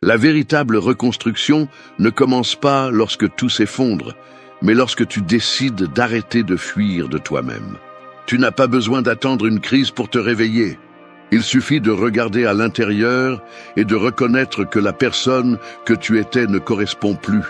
La véritable reconstruction ne commence pas lorsque tout s'effondre, mais lorsque tu décides d'arrêter de fuir de toi-même. Tu n'as pas besoin d'attendre une crise pour te réveiller. Il suffit de regarder à l'intérieur et de reconnaître que la personne que tu étais ne correspond plus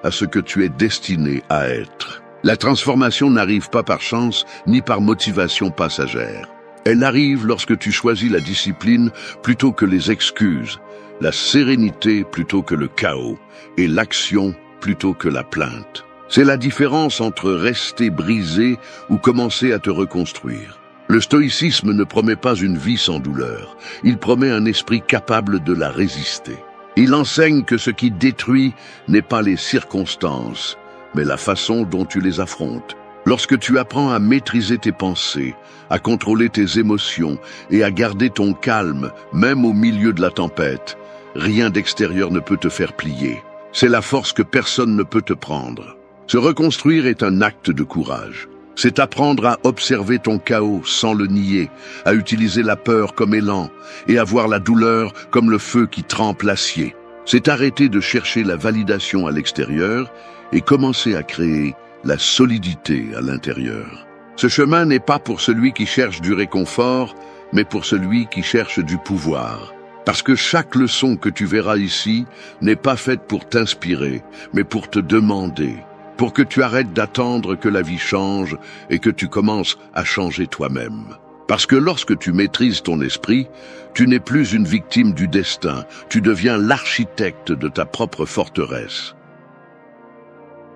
à ce que tu es destiné à être. La transformation n'arrive pas par chance ni par motivation passagère. Elle arrive lorsque tu choisis la discipline plutôt que les excuses, la sérénité plutôt que le chaos et l'action plutôt que la plainte. C'est la différence entre rester brisé ou commencer à te reconstruire. Le stoïcisme ne promet pas une vie sans douleur, il promet un esprit capable de la résister. Il enseigne que ce qui détruit n'est pas les circonstances, mais la façon dont tu les affrontes. Lorsque tu apprends à maîtriser tes pensées, à contrôler tes émotions et à garder ton calme, même au milieu de la tempête, rien d'extérieur ne peut te faire plier. C'est la force que personne ne peut te prendre. Se reconstruire est un acte de courage. C'est apprendre à observer ton chaos sans le nier, à utiliser la peur comme élan et à voir la douleur comme le feu qui trempe l'acier. C'est arrêter de chercher la validation à l'extérieur et commencer à créer la solidité à l'intérieur. Ce chemin n'est pas pour celui qui cherche du réconfort, mais pour celui qui cherche du pouvoir. Parce que chaque leçon que tu verras ici n'est pas faite pour t'inspirer, mais pour te demander, pour que tu arrêtes d'attendre que la vie change et que tu commences à changer toi-même. Parce que lorsque tu maîtrises ton esprit, tu n'es plus une victime du destin, tu deviens l'architecte de ta propre forteresse.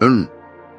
1.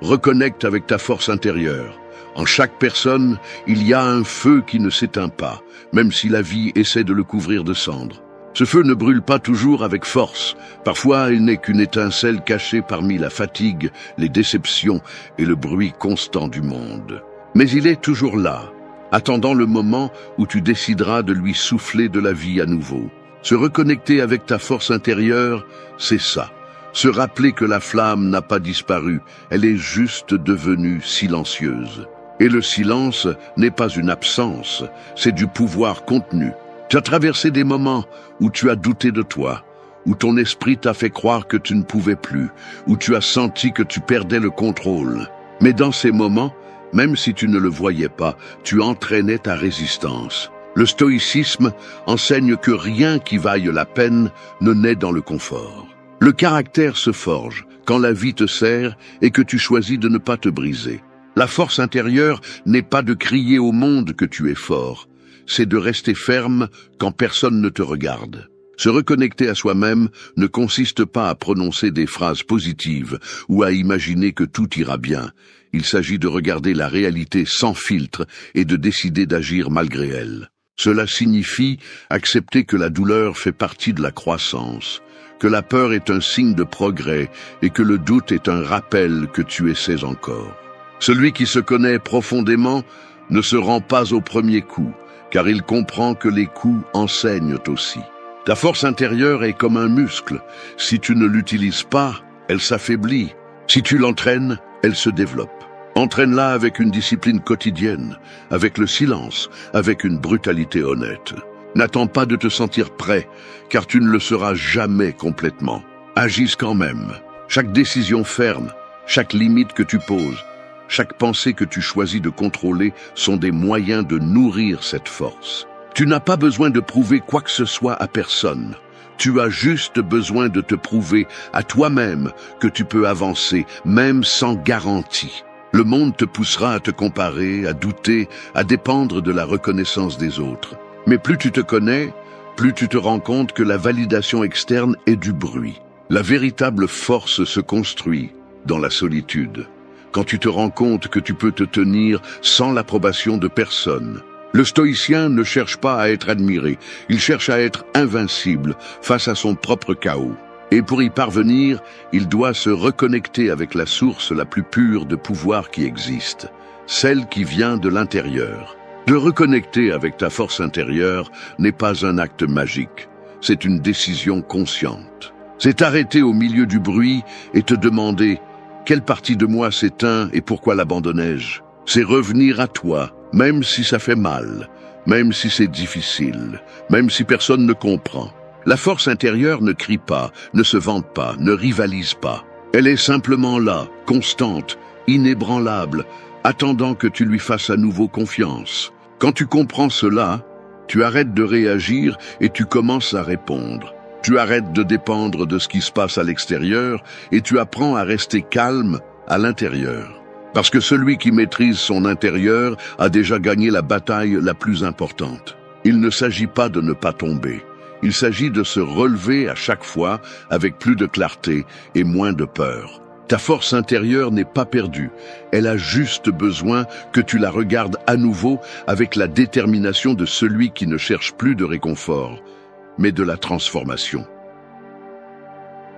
Reconnecte avec ta force intérieure. En chaque personne, il y a un feu qui ne s'éteint pas, même si la vie essaie de le couvrir de cendres. Ce feu ne brûle pas toujours avec force. Parfois, il n'est qu'une étincelle cachée parmi la fatigue, les déceptions et le bruit constant du monde. Mais il est toujours là, attendant le moment où tu décideras de lui souffler de la vie à nouveau. Se reconnecter avec ta force intérieure, c'est ça. Se rappeler que la flamme n'a pas disparu, elle est juste devenue silencieuse. Et le silence n'est pas une absence, c'est du pouvoir contenu. Tu as traversé des moments où tu as douté de toi, où ton esprit t'a fait croire que tu ne pouvais plus, où tu as senti que tu perdais le contrôle. Mais dans ces moments, même si tu ne le voyais pas, tu entraînais ta résistance. Le stoïcisme enseigne que rien qui vaille la peine ne naît dans le confort. Le caractère se forge quand la vie te serre et que tu choisis de ne pas te briser. La force intérieure n'est pas de crier au monde que tu es fort, c'est de rester ferme quand personne ne te regarde. Se reconnecter à soi-même ne consiste pas à prononcer des phrases positives ou à imaginer que tout ira bien. Il s'agit de regarder la réalité sans filtre et de décider d'agir malgré elle. Cela signifie accepter que la douleur fait partie de la croissance, que la peur est un signe de progrès et que le doute est un rappel que tu essaies encore. Celui qui se connaît profondément ne se rend pas au premier coup, car il comprend que les coups enseignent aussi. Ta force intérieure est comme un muscle. Si tu ne l'utilises pas, elle s'affaiblit. Si tu l'entraînes, elle se développe. Entraîne-la avec une discipline quotidienne, avec le silence, avec une brutalité honnête. N'attends pas de te sentir prêt, car tu ne le seras jamais complètement. Agisse quand même. Chaque décision ferme, chaque limite que tu poses, chaque pensée que tu choisis de contrôler sont des moyens de nourrir cette force. Tu n'as pas besoin de prouver quoi que ce soit à personne. Tu as juste besoin de te prouver à toi-même que tu peux avancer, même sans garantie. Le monde te poussera à te comparer, à douter, à dépendre de la reconnaissance des autres. Mais plus tu te connais, plus tu te rends compte que la validation externe est du bruit. La véritable force se construit dans la solitude. Quand tu te rends compte que tu peux te tenir sans l'approbation de personne. Le stoïcien ne cherche pas à être admiré, il cherche à être invincible face à son propre chaos. Et pour y parvenir, il doit se reconnecter avec la source la plus pure de pouvoir qui existe, celle qui vient de l'intérieur. De reconnecter avec ta force intérieure n'est pas un acte magique, c'est une décision consciente. C'est arrêter au milieu du bruit et te demander « Quelle partie de moi s'éteint et pourquoi l'abandonnais-je » C'est revenir à toi, même si ça fait mal, même si c'est difficile, même si personne ne comprend. La force intérieure ne crie pas, ne se vante pas, ne rivalise pas. Elle est simplement là, constante, inébranlable, attendant que tu lui fasses à nouveau confiance. Quand tu comprends cela, tu arrêtes de réagir et tu commences à répondre. Tu arrêtes de dépendre de ce qui se passe à l'extérieur et tu apprends à rester calme à l'intérieur. Parce que celui qui maîtrise son intérieur a déjà gagné la bataille la plus importante. Il ne s'agit pas de ne pas tomber. Il s'agit de se relever à chaque fois avec plus de clarté et moins de peur. Ta force intérieure n'est pas perdue. Elle a juste besoin que tu la regardes à nouveau avec la détermination de celui qui ne cherche plus de réconfort, mais de la transformation.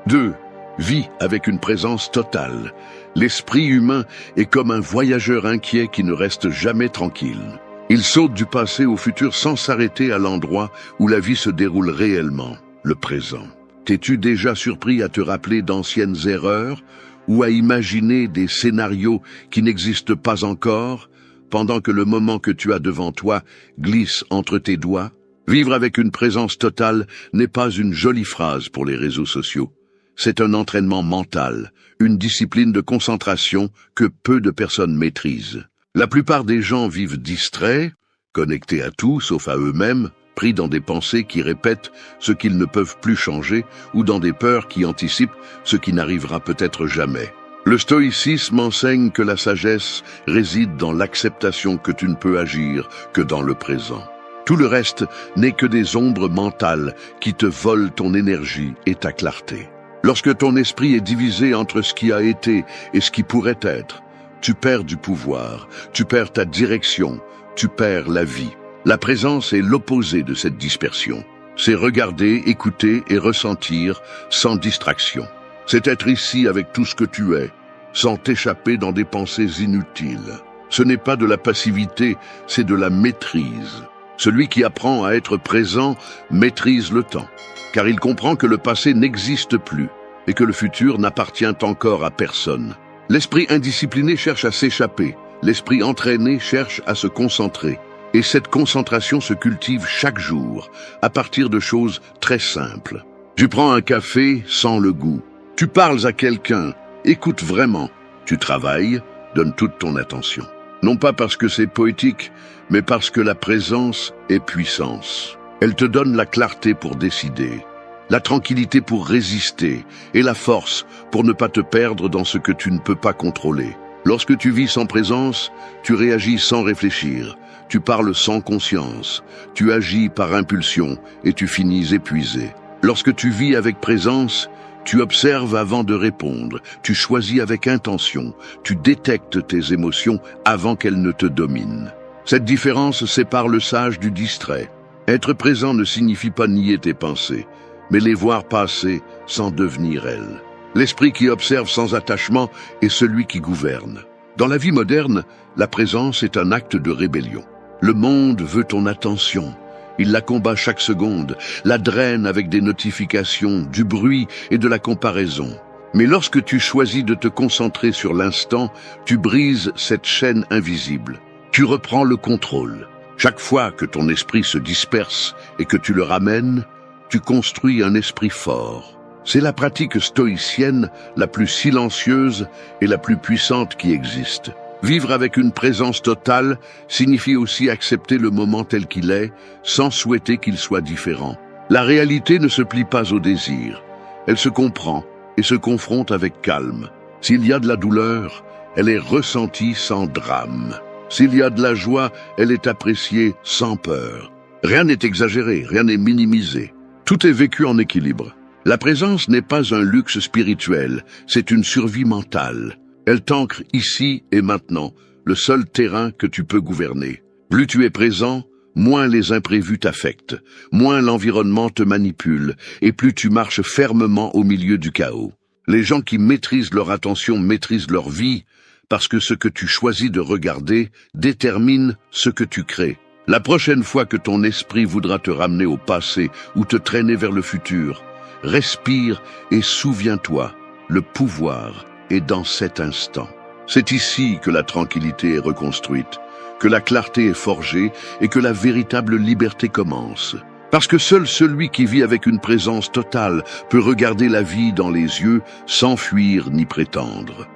2. Vis avec une présence totale. L'esprit humain est comme un voyageur inquiet qui ne reste jamais tranquille. Il saute du passé au futur sans s'arrêter à l'endroit où la vie se déroule réellement, le présent. T'es-tu déjà surpris à te rappeler d'anciennes erreurs ou à imaginer des scénarios qui n'existent pas encore, pendant que le moment que tu as devant toi glisse entre tes doigts? Vivre avec une présence totale n'est pas une jolie phrase pour les réseaux sociaux. C'est un entraînement mental, une discipline de concentration que peu de personnes maîtrisent. La plupart des gens vivent distraits, connectés à tout sauf à eux-mêmes, pris dans des pensées qui répètent ce qu'ils ne peuvent plus changer ou dans des peurs qui anticipent ce qui n'arrivera peut-être jamais. Le stoïcisme enseigne que la sagesse réside dans l'acceptation que tu ne peux agir que dans le présent. Tout le reste n'est que des ombres mentales qui te volent ton énergie et ta clarté. Lorsque ton esprit est divisé entre ce qui a été et ce qui pourrait être, tu perds du pouvoir, tu perds ta direction, tu perds la vie. La présence est l'opposé de cette dispersion. C'est regarder, écouter et ressentir sans distraction. C'est être ici avec tout ce que tu es, sans t'échapper dans des pensées inutiles. Ce n'est pas de la passivité, c'est de la maîtrise. Celui qui apprend à être présent maîtrise le temps, car il comprend que le passé n'existe plus et que le futur n'appartient encore à personne. L'esprit indiscipliné cherche à s'échapper, l'esprit entraîné cherche à se concentrer. Et cette concentration se cultive chaque jour, à partir de choses très simples. Tu prends un café sans le goût. Tu parles à quelqu'un, écoute vraiment. Tu travailles, donne toute ton attention. Non pas parce que c'est poétique, mais parce que la présence est puissance. Elle te donne la clarté pour décider, la tranquillité pour résister et la force pour ne pas te perdre dans ce que tu ne peux pas contrôler. Lorsque tu vis sans présence, tu réagis sans réfléchir. Tu parles sans conscience, tu agis par impulsion et tu finis épuisé. Lorsque tu vis avec présence, tu observes avant de répondre, tu choisis avec intention, tu détectes tes émotions avant qu'elles ne te dominent. Cette différence sépare le sage du distrait. Être présent ne signifie pas nier tes pensées, mais les voir passer sans devenir elles. L'esprit qui observe sans attachement est celui qui gouverne. Dans la vie moderne, la présence est un acte de rébellion. Le monde veut ton attention. Il la combat chaque seconde, la draine avec des notifications, du bruit et de la comparaison. Mais lorsque tu choisis de te concentrer sur l'instant, tu brises cette chaîne invisible. Tu reprends le contrôle. Chaque fois que ton esprit se disperse et que tu le ramènes, tu construis un esprit fort. C'est la pratique stoïcienne la plus silencieuse et la plus puissante qui existe. Vivre avec une présence totale signifie aussi accepter le moment tel qu'il est, sans souhaiter qu'il soit différent. La réalité ne se plie pas au désir. Elle se comprend et se confronte avec calme. S'il y a de la douleur, elle est ressentie sans drame. S'il y a de la joie, elle est appréciée sans peur. Rien n'est exagéré, rien n'est minimisé. Tout est vécu en équilibre. La présence n'est pas un luxe spirituel, c'est une survie mentale. Elle t'ancre ici et maintenant, le seul terrain que tu peux gouverner. Plus tu es présent, moins les imprévus t'affectent, moins l'environnement te manipule, et plus tu marches fermement au milieu du chaos. Les gens qui maîtrisent leur attention maîtrisent leur vie, parce que ce que tu choisis de regarder détermine ce que tu crées. La prochaine fois que ton esprit voudra te ramener au passé ou te traîner vers le futur, respire et souviens-toi, le pouvoir est dans cet instant. C'est ici que la tranquillité est reconstruite, que la clarté est forgée et que la véritable liberté commence. Parce que seul celui qui vit avec une présence totale peut regarder la vie dans les yeux sans fuir ni prétendre.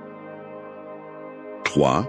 3.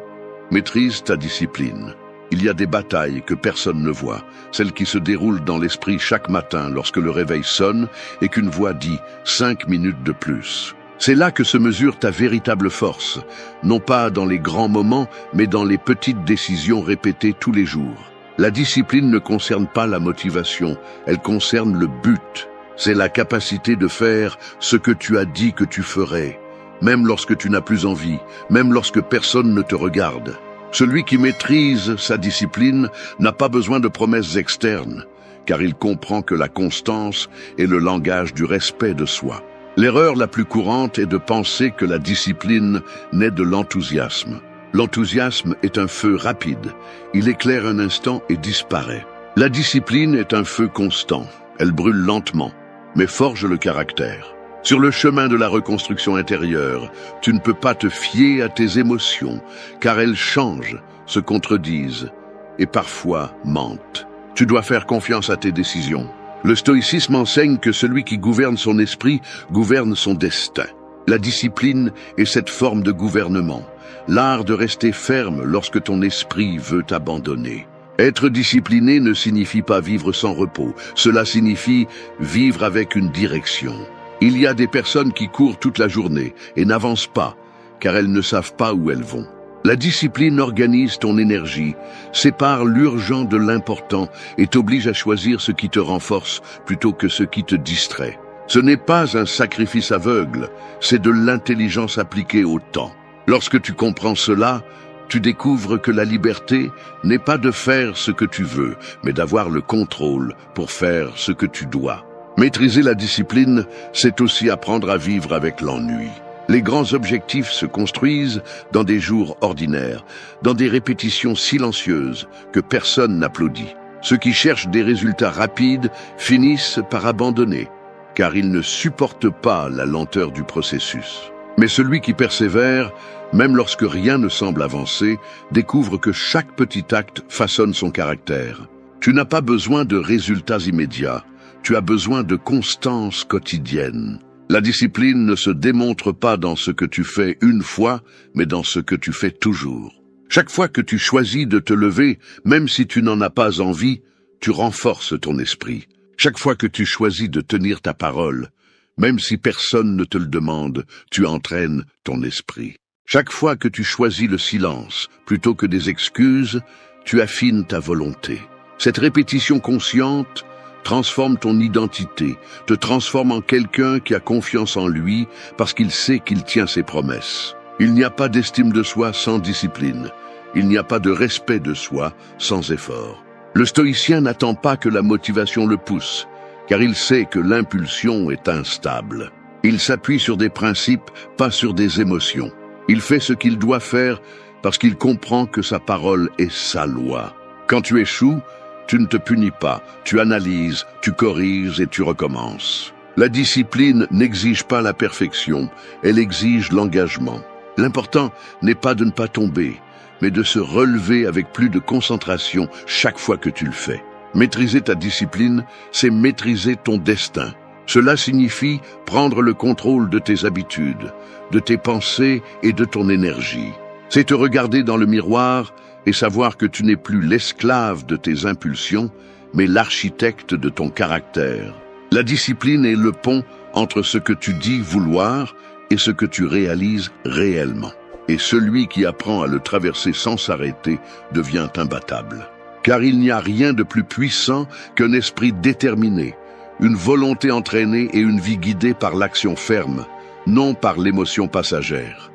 Maîtrise ta discipline. Il y a des batailles que personne ne voit, celles qui se déroulent dans l'esprit chaque matin lorsque le réveil sonne et qu'une voix dit « 5 minutes de plus ». C'est là que se mesure ta véritable force, non pas dans les grands moments, mais dans les petites décisions répétées tous les jours. La discipline ne concerne pas la motivation, elle concerne le but. C'est la capacité de faire ce que tu as dit que tu ferais, même lorsque tu n'as plus envie, même lorsque personne ne te regarde. Celui qui maîtrise sa discipline n'a pas besoin de promesses externes, car il comprend que la constance est le langage du respect de soi. L'erreur la plus courante est de penser que la discipline naît de l'enthousiasme. L'enthousiasme est un feu rapide, il éclaire un instant et disparaît. La discipline est un feu constant, elle brûle lentement, mais forge le caractère. Sur le chemin de la reconstruction intérieure, tu ne peux pas te fier à tes émotions, car elles changent, se contredisent et parfois mentent. Tu dois faire confiance à tes décisions. Le stoïcisme enseigne que celui qui gouverne son esprit gouverne son destin. La discipline est cette forme de gouvernement, l'art de rester ferme lorsque ton esprit veut t'abandonner. Être discipliné ne signifie pas vivre sans repos, cela signifie vivre avec une direction. Il y a des personnes qui courent toute la journée et n'avancent pas, car elles ne savent pas où elles vont. La discipline organise ton énergie, sépare l'urgent de l'important et t'oblige à choisir ce qui te renforce plutôt que ce qui te distrait. Ce n'est pas un sacrifice aveugle, c'est de l'intelligence appliquée au temps. Lorsque tu comprends cela, tu découvres que la liberté n'est pas de faire ce que tu veux, mais d'avoir le contrôle pour faire ce que tu dois. Maîtriser la discipline, c'est aussi apprendre à vivre avec l'ennui. Les grands objectifs se construisent dans des jours ordinaires, dans des répétitions silencieuses que personne n'applaudit. Ceux qui cherchent des résultats rapides finissent par abandonner, car ils ne supportent pas la lenteur du processus. Mais celui qui persévère, même lorsque rien ne semble avancer, découvre que chaque petit acte façonne son caractère. Tu n'as pas besoin de résultats immédiats, tu as besoin de constance quotidienne. La discipline ne se démontre pas dans ce que tu fais une fois, mais dans ce que tu fais toujours. Chaque fois que tu choisis de te lever, même si tu n'en as pas envie, tu renforces ton esprit. Chaque fois que tu choisis de tenir ta parole, même si personne ne te le demande, tu entraînes ton esprit. Chaque fois que tu choisis le silence, plutôt que des excuses, tu affines ta volonté. Cette répétition consciente transforme ton identité, te transforme en quelqu'un qui a confiance en lui parce qu'il sait qu'il tient ses promesses. Il n'y a pas d'estime de soi sans discipline. Il n'y a pas de respect de soi sans effort. Le stoïcien n'attend pas que la motivation le pousse, car il sait que l'impulsion est instable. Il s'appuie sur des principes, pas sur des émotions. Il fait ce qu'il doit faire parce qu'il comprend que sa parole est sa loi. Quand tu échoues, tu ne te punis pas, tu analyses, tu corriges et tu recommences. La discipline n'exige pas la perfection, elle exige l'engagement. L'important n'est pas de ne pas tomber, mais de se relever avec plus de concentration chaque fois que tu le fais. Maîtriser ta discipline, c'est maîtriser ton destin. Cela signifie prendre le contrôle de tes habitudes, de tes pensées et de ton énergie. C'est te regarder dans le miroir et savoir que tu n'es plus l'esclave de tes impulsions, mais l'architecte de ton caractère. La discipline est le pont entre ce que tu dis vouloir et ce que tu réalises réellement. Et celui qui apprend à le traverser sans s'arrêter devient imbattable. Car il n'y a rien de plus puissant qu'un esprit déterminé, une volonté entraînée et une vie guidée par l'action ferme, non par l'émotion passagère.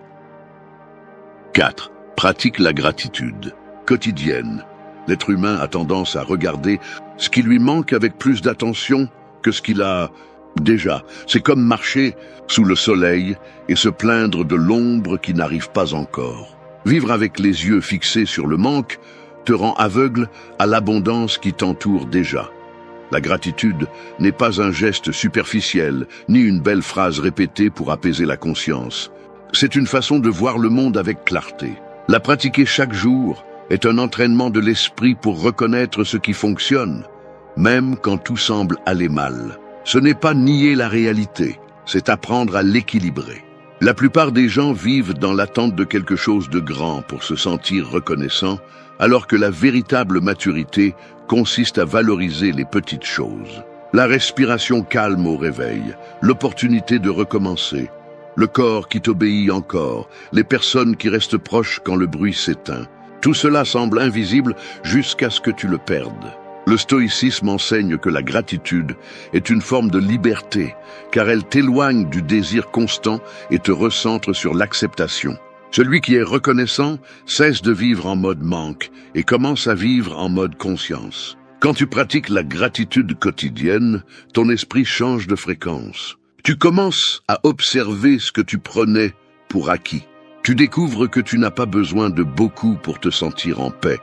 4. Pratique la gratitude. Quotidienne. L'être humain a tendance à regarder ce qui lui manque avec plus d'attention que ce qu'il a déjà. C'est comme marcher sous le soleil et se plaindre de l'ombre qui n'arrive pas encore. Vivre avec les yeux fixés sur le manque te rend aveugle à l'abondance qui t'entoure déjà. La gratitude n'est pas un geste superficiel, ni une belle phrase répétée pour apaiser la conscience. C'est une façon de voir le monde avec clarté. La pratiquer chaque jour est un entraînement de l'esprit pour reconnaître ce qui fonctionne, même quand tout semble aller mal. Ce n'est pas nier la réalité, c'est apprendre à l'équilibrer. La plupart des gens vivent dans l'attente de quelque chose de grand pour se sentir reconnaissant, alors que la véritable maturité consiste à valoriser les petites choses. La respiration calme au réveil, l'opportunité de recommencer, le corps qui t'obéit encore, les personnes qui restent proches quand le bruit s'éteint. Tout cela semble invisible jusqu'à ce que tu le perdes. Le stoïcisme enseigne que la gratitude est une forme de liberté, car elle t'éloigne du désir constant et te recentre sur l'acceptation. Celui qui est reconnaissant cesse de vivre en mode manque et commence à vivre en mode conscience. Quand tu pratiques la gratitude quotidienne, ton esprit change de fréquence. Tu commences à observer ce que tu prenais pour acquis. Tu découvres que tu n'as pas besoin de beaucoup pour te sentir en paix,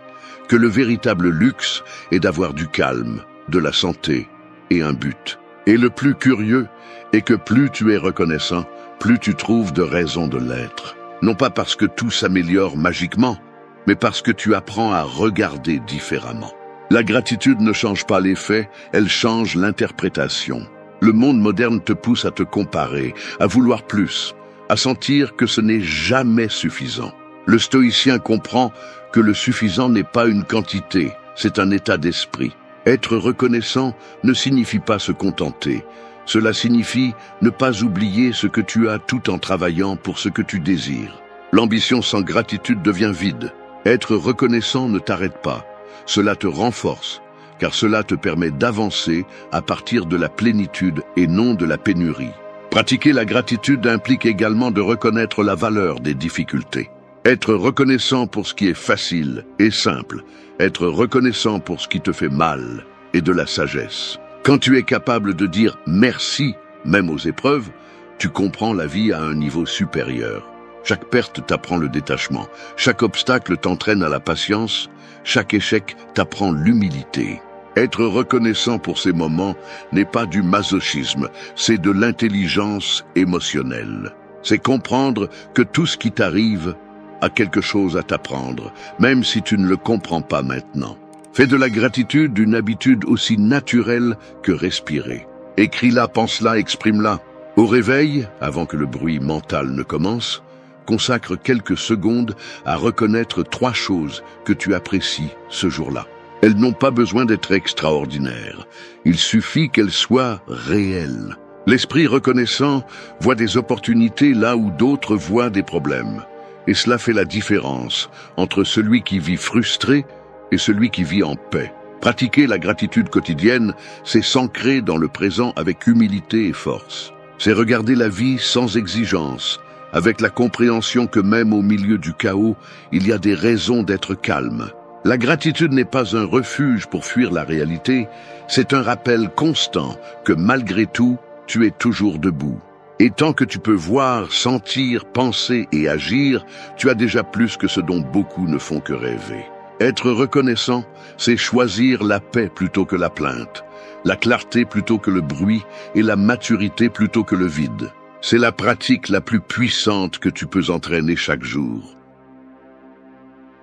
que le véritable luxe est d'avoir du calme, de la santé et un but. Et le plus curieux est que plus tu es reconnaissant, plus tu trouves de raisons de l'être. Non pas parce que tout s'améliore magiquement, mais parce que tu apprends à regarder différemment. La gratitude ne change pas les faits, elle change l'interprétation. Le monde moderne te pousse à te comparer, à vouloir plus, à sentir que ce n'est jamais suffisant. Le stoïcien comprend que le suffisant n'est pas une quantité, c'est un état d'esprit. Être reconnaissant ne signifie pas se contenter. Cela signifie ne pas oublier ce que tu as tout en travaillant pour ce que tu désires. L'ambition sans gratitude devient vide. Être reconnaissant ne t'arrête pas. Cela te renforce, car cela te permet d'avancer à partir de la plénitude et non de la pénurie. Pratiquer la gratitude implique également de reconnaître la valeur des difficultés. Être reconnaissant pour ce qui est facile et simple, être reconnaissant pour ce qui te fait mal et de la sagesse. Quand tu es capable de dire merci, même aux épreuves, tu comprends la vie à un niveau supérieur. Chaque perte t'apprend le détachement, chaque obstacle t'entraîne à la patience, chaque échec t'apprend l'humilité. Être reconnaissant pour ces moments n'est pas du masochisme, c'est de l'intelligence émotionnelle. C'est comprendre que tout ce qui t'arrive a quelque chose à t'apprendre, même si tu ne le comprends pas maintenant. Fais de la gratitude une habitude aussi naturelle que respirer. Écris-la, pense-la, exprime-la. Au réveil, avant que le bruit mental ne commence, consacre quelques secondes à reconnaître 3 choses que tu apprécies ce jour-là. Elles n'ont pas besoin d'être extraordinaires. Il suffit qu'elles soient réelles. L'esprit reconnaissant voit des opportunités là où d'autres voient des problèmes. Et cela fait la différence entre celui qui vit frustré et celui qui vit en paix. Pratiquer la gratitude quotidienne, c'est s'ancrer dans le présent avec humilité et force. C'est regarder la vie sans exigence, avec la compréhension que même au milieu du chaos, il y a des raisons d'être calme. La gratitude n'est pas un refuge pour fuir la réalité, c'est un rappel constant que malgré tout, tu es toujours debout. Et tant que tu peux voir, sentir, penser et agir, tu as déjà plus que ce dont beaucoup ne font que rêver. Être reconnaissant, c'est choisir la paix plutôt que la plainte, la clarté plutôt que le bruit et la maturité plutôt que le vide. C'est la pratique la plus puissante que tu peux entraîner chaque jour.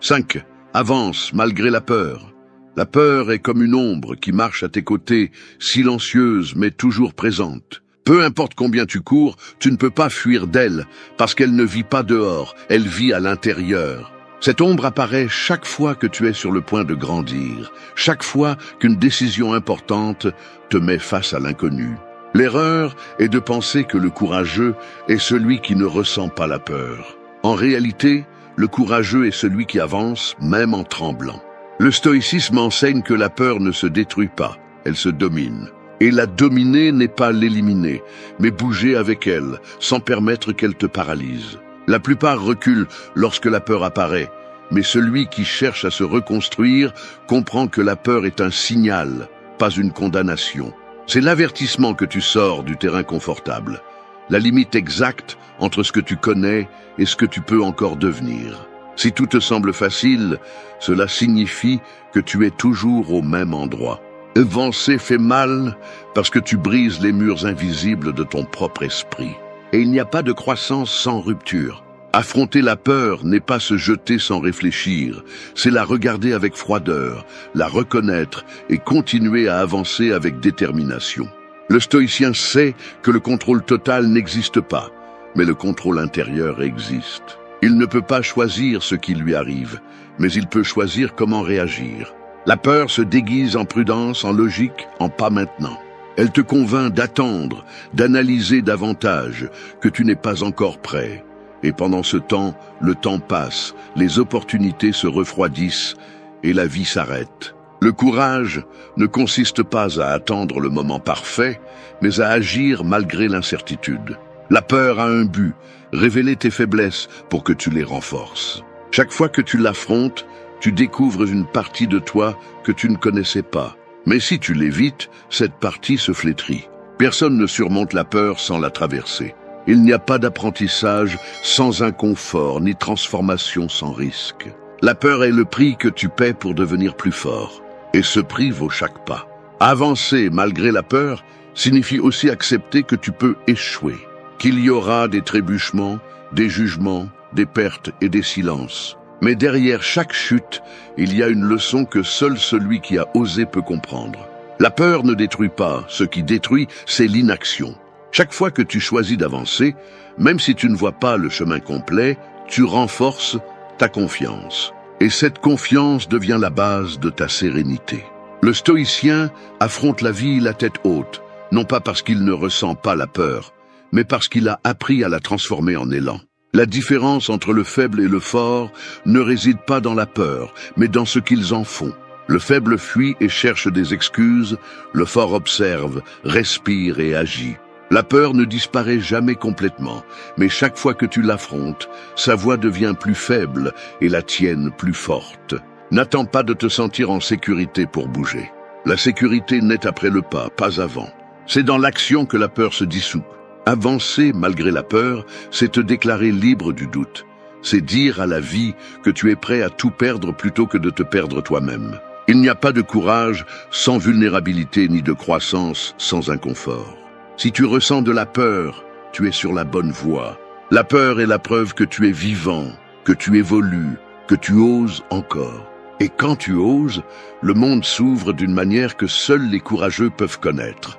5. Avance malgré la peur. La peur est comme une ombre qui marche à tes côtés, silencieuse mais toujours présente. Peu importe combien tu cours, tu ne peux pas fuir d'elle, parce qu'elle ne vit pas dehors, elle vit à l'intérieur. Cette ombre apparaît chaque fois que tu es sur le point de grandir, chaque fois qu'une décision importante te met face à l'inconnu. L'erreur est de penser que le courageux est celui qui ne ressent pas la peur. En réalité, le courageux est celui qui avance, même en tremblant. Le stoïcisme enseigne que la peur ne se détruit pas, elle se domine. Et la dominer n'est pas l'éliminer, mais bouger avec elle, sans permettre qu'elle te paralyse. La plupart reculent lorsque la peur apparaît, mais celui qui cherche à se reconstruire comprend que la peur est un signal, pas une condamnation. C'est l'avertissement que tu sors du terrain confortable, la limite exacte entre ce que tu connais et ce que tu peux encore devenir. Si tout te semble facile, cela signifie que tu es toujours au même endroit. Avancer fait mal parce que tu brises les murs invisibles de ton propre esprit. Et il n'y a pas de croissance sans rupture. Affronter la peur n'est pas se jeter sans réfléchir, c'est la regarder avec froideur, la reconnaître et continuer à avancer avec détermination. Le stoïcien sait que le contrôle total n'existe pas, mais le contrôle intérieur existe. Il ne peut pas choisir ce qui lui arrive, mais il peut choisir comment réagir. La peur se déguise en prudence, en logique, en pas maintenant. Elle te convainc d'attendre, d'analyser davantage, que tu n'es pas encore prêt. Et pendant ce temps, le temps passe, les opportunités se refroidissent et la vie s'arrête. Le courage ne consiste pas à attendre le moment parfait, mais à agir malgré l'incertitude. La peur a un but, révéler tes faiblesses pour que tu les renforces. Chaque fois que tu l'affrontes, tu découvres une partie de toi que tu ne connaissais pas. Mais si tu l'évites, cette partie se flétrit. Personne ne surmonte la peur sans la traverser. Il n'y a pas d'apprentissage sans inconfort, ni transformation sans risque. La peur est le prix que tu paies pour devenir plus fort. Et ce prix vaut chaque pas. Avancer malgré la peur signifie aussi accepter que tu peux échouer, qu'il y aura des trébuchements, des jugements, des pertes et des silences. Mais derrière chaque chute, il y a une leçon que seul celui qui a osé peut comprendre. La peur ne détruit pas, ce qui détruit, c'est l'inaction. Chaque fois que tu choisis d'avancer, même si tu ne vois pas le chemin complet, tu renforces ta confiance. Et cette confiance devient la base de ta sérénité. Le stoïcien affronte la vie la tête haute, non pas parce qu'il ne ressent pas la peur, mais parce qu'il a appris à la transformer en élan. La différence entre le faible et le fort ne réside pas dans la peur, mais dans ce qu'ils en font. Le faible fuit et cherche des excuses, le fort observe, respire et agit. La peur ne disparaît jamais complètement, mais chaque fois que tu l'affrontes, sa voix devient plus faible et la tienne plus forte. N'attends pas de te sentir en sécurité pour bouger. La sécurité naît après le pas avant. C'est dans l'action que la peur se dissout. Avancer malgré la peur, c'est te déclarer libre du doute. C'est dire à la vie que tu es prêt à tout perdre plutôt que de te perdre toi-même. Il n'y a pas de courage sans vulnérabilité ni de croissance sans inconfort. Si tu ressens de la peur, tu es sur la bonne voie. La peur est la preuve que tu es vivant, que tu évolues, que tu oses encore. Et quand tu oses, le monde s'ouvre d'une manière que seuls les courageux peuvent connaître.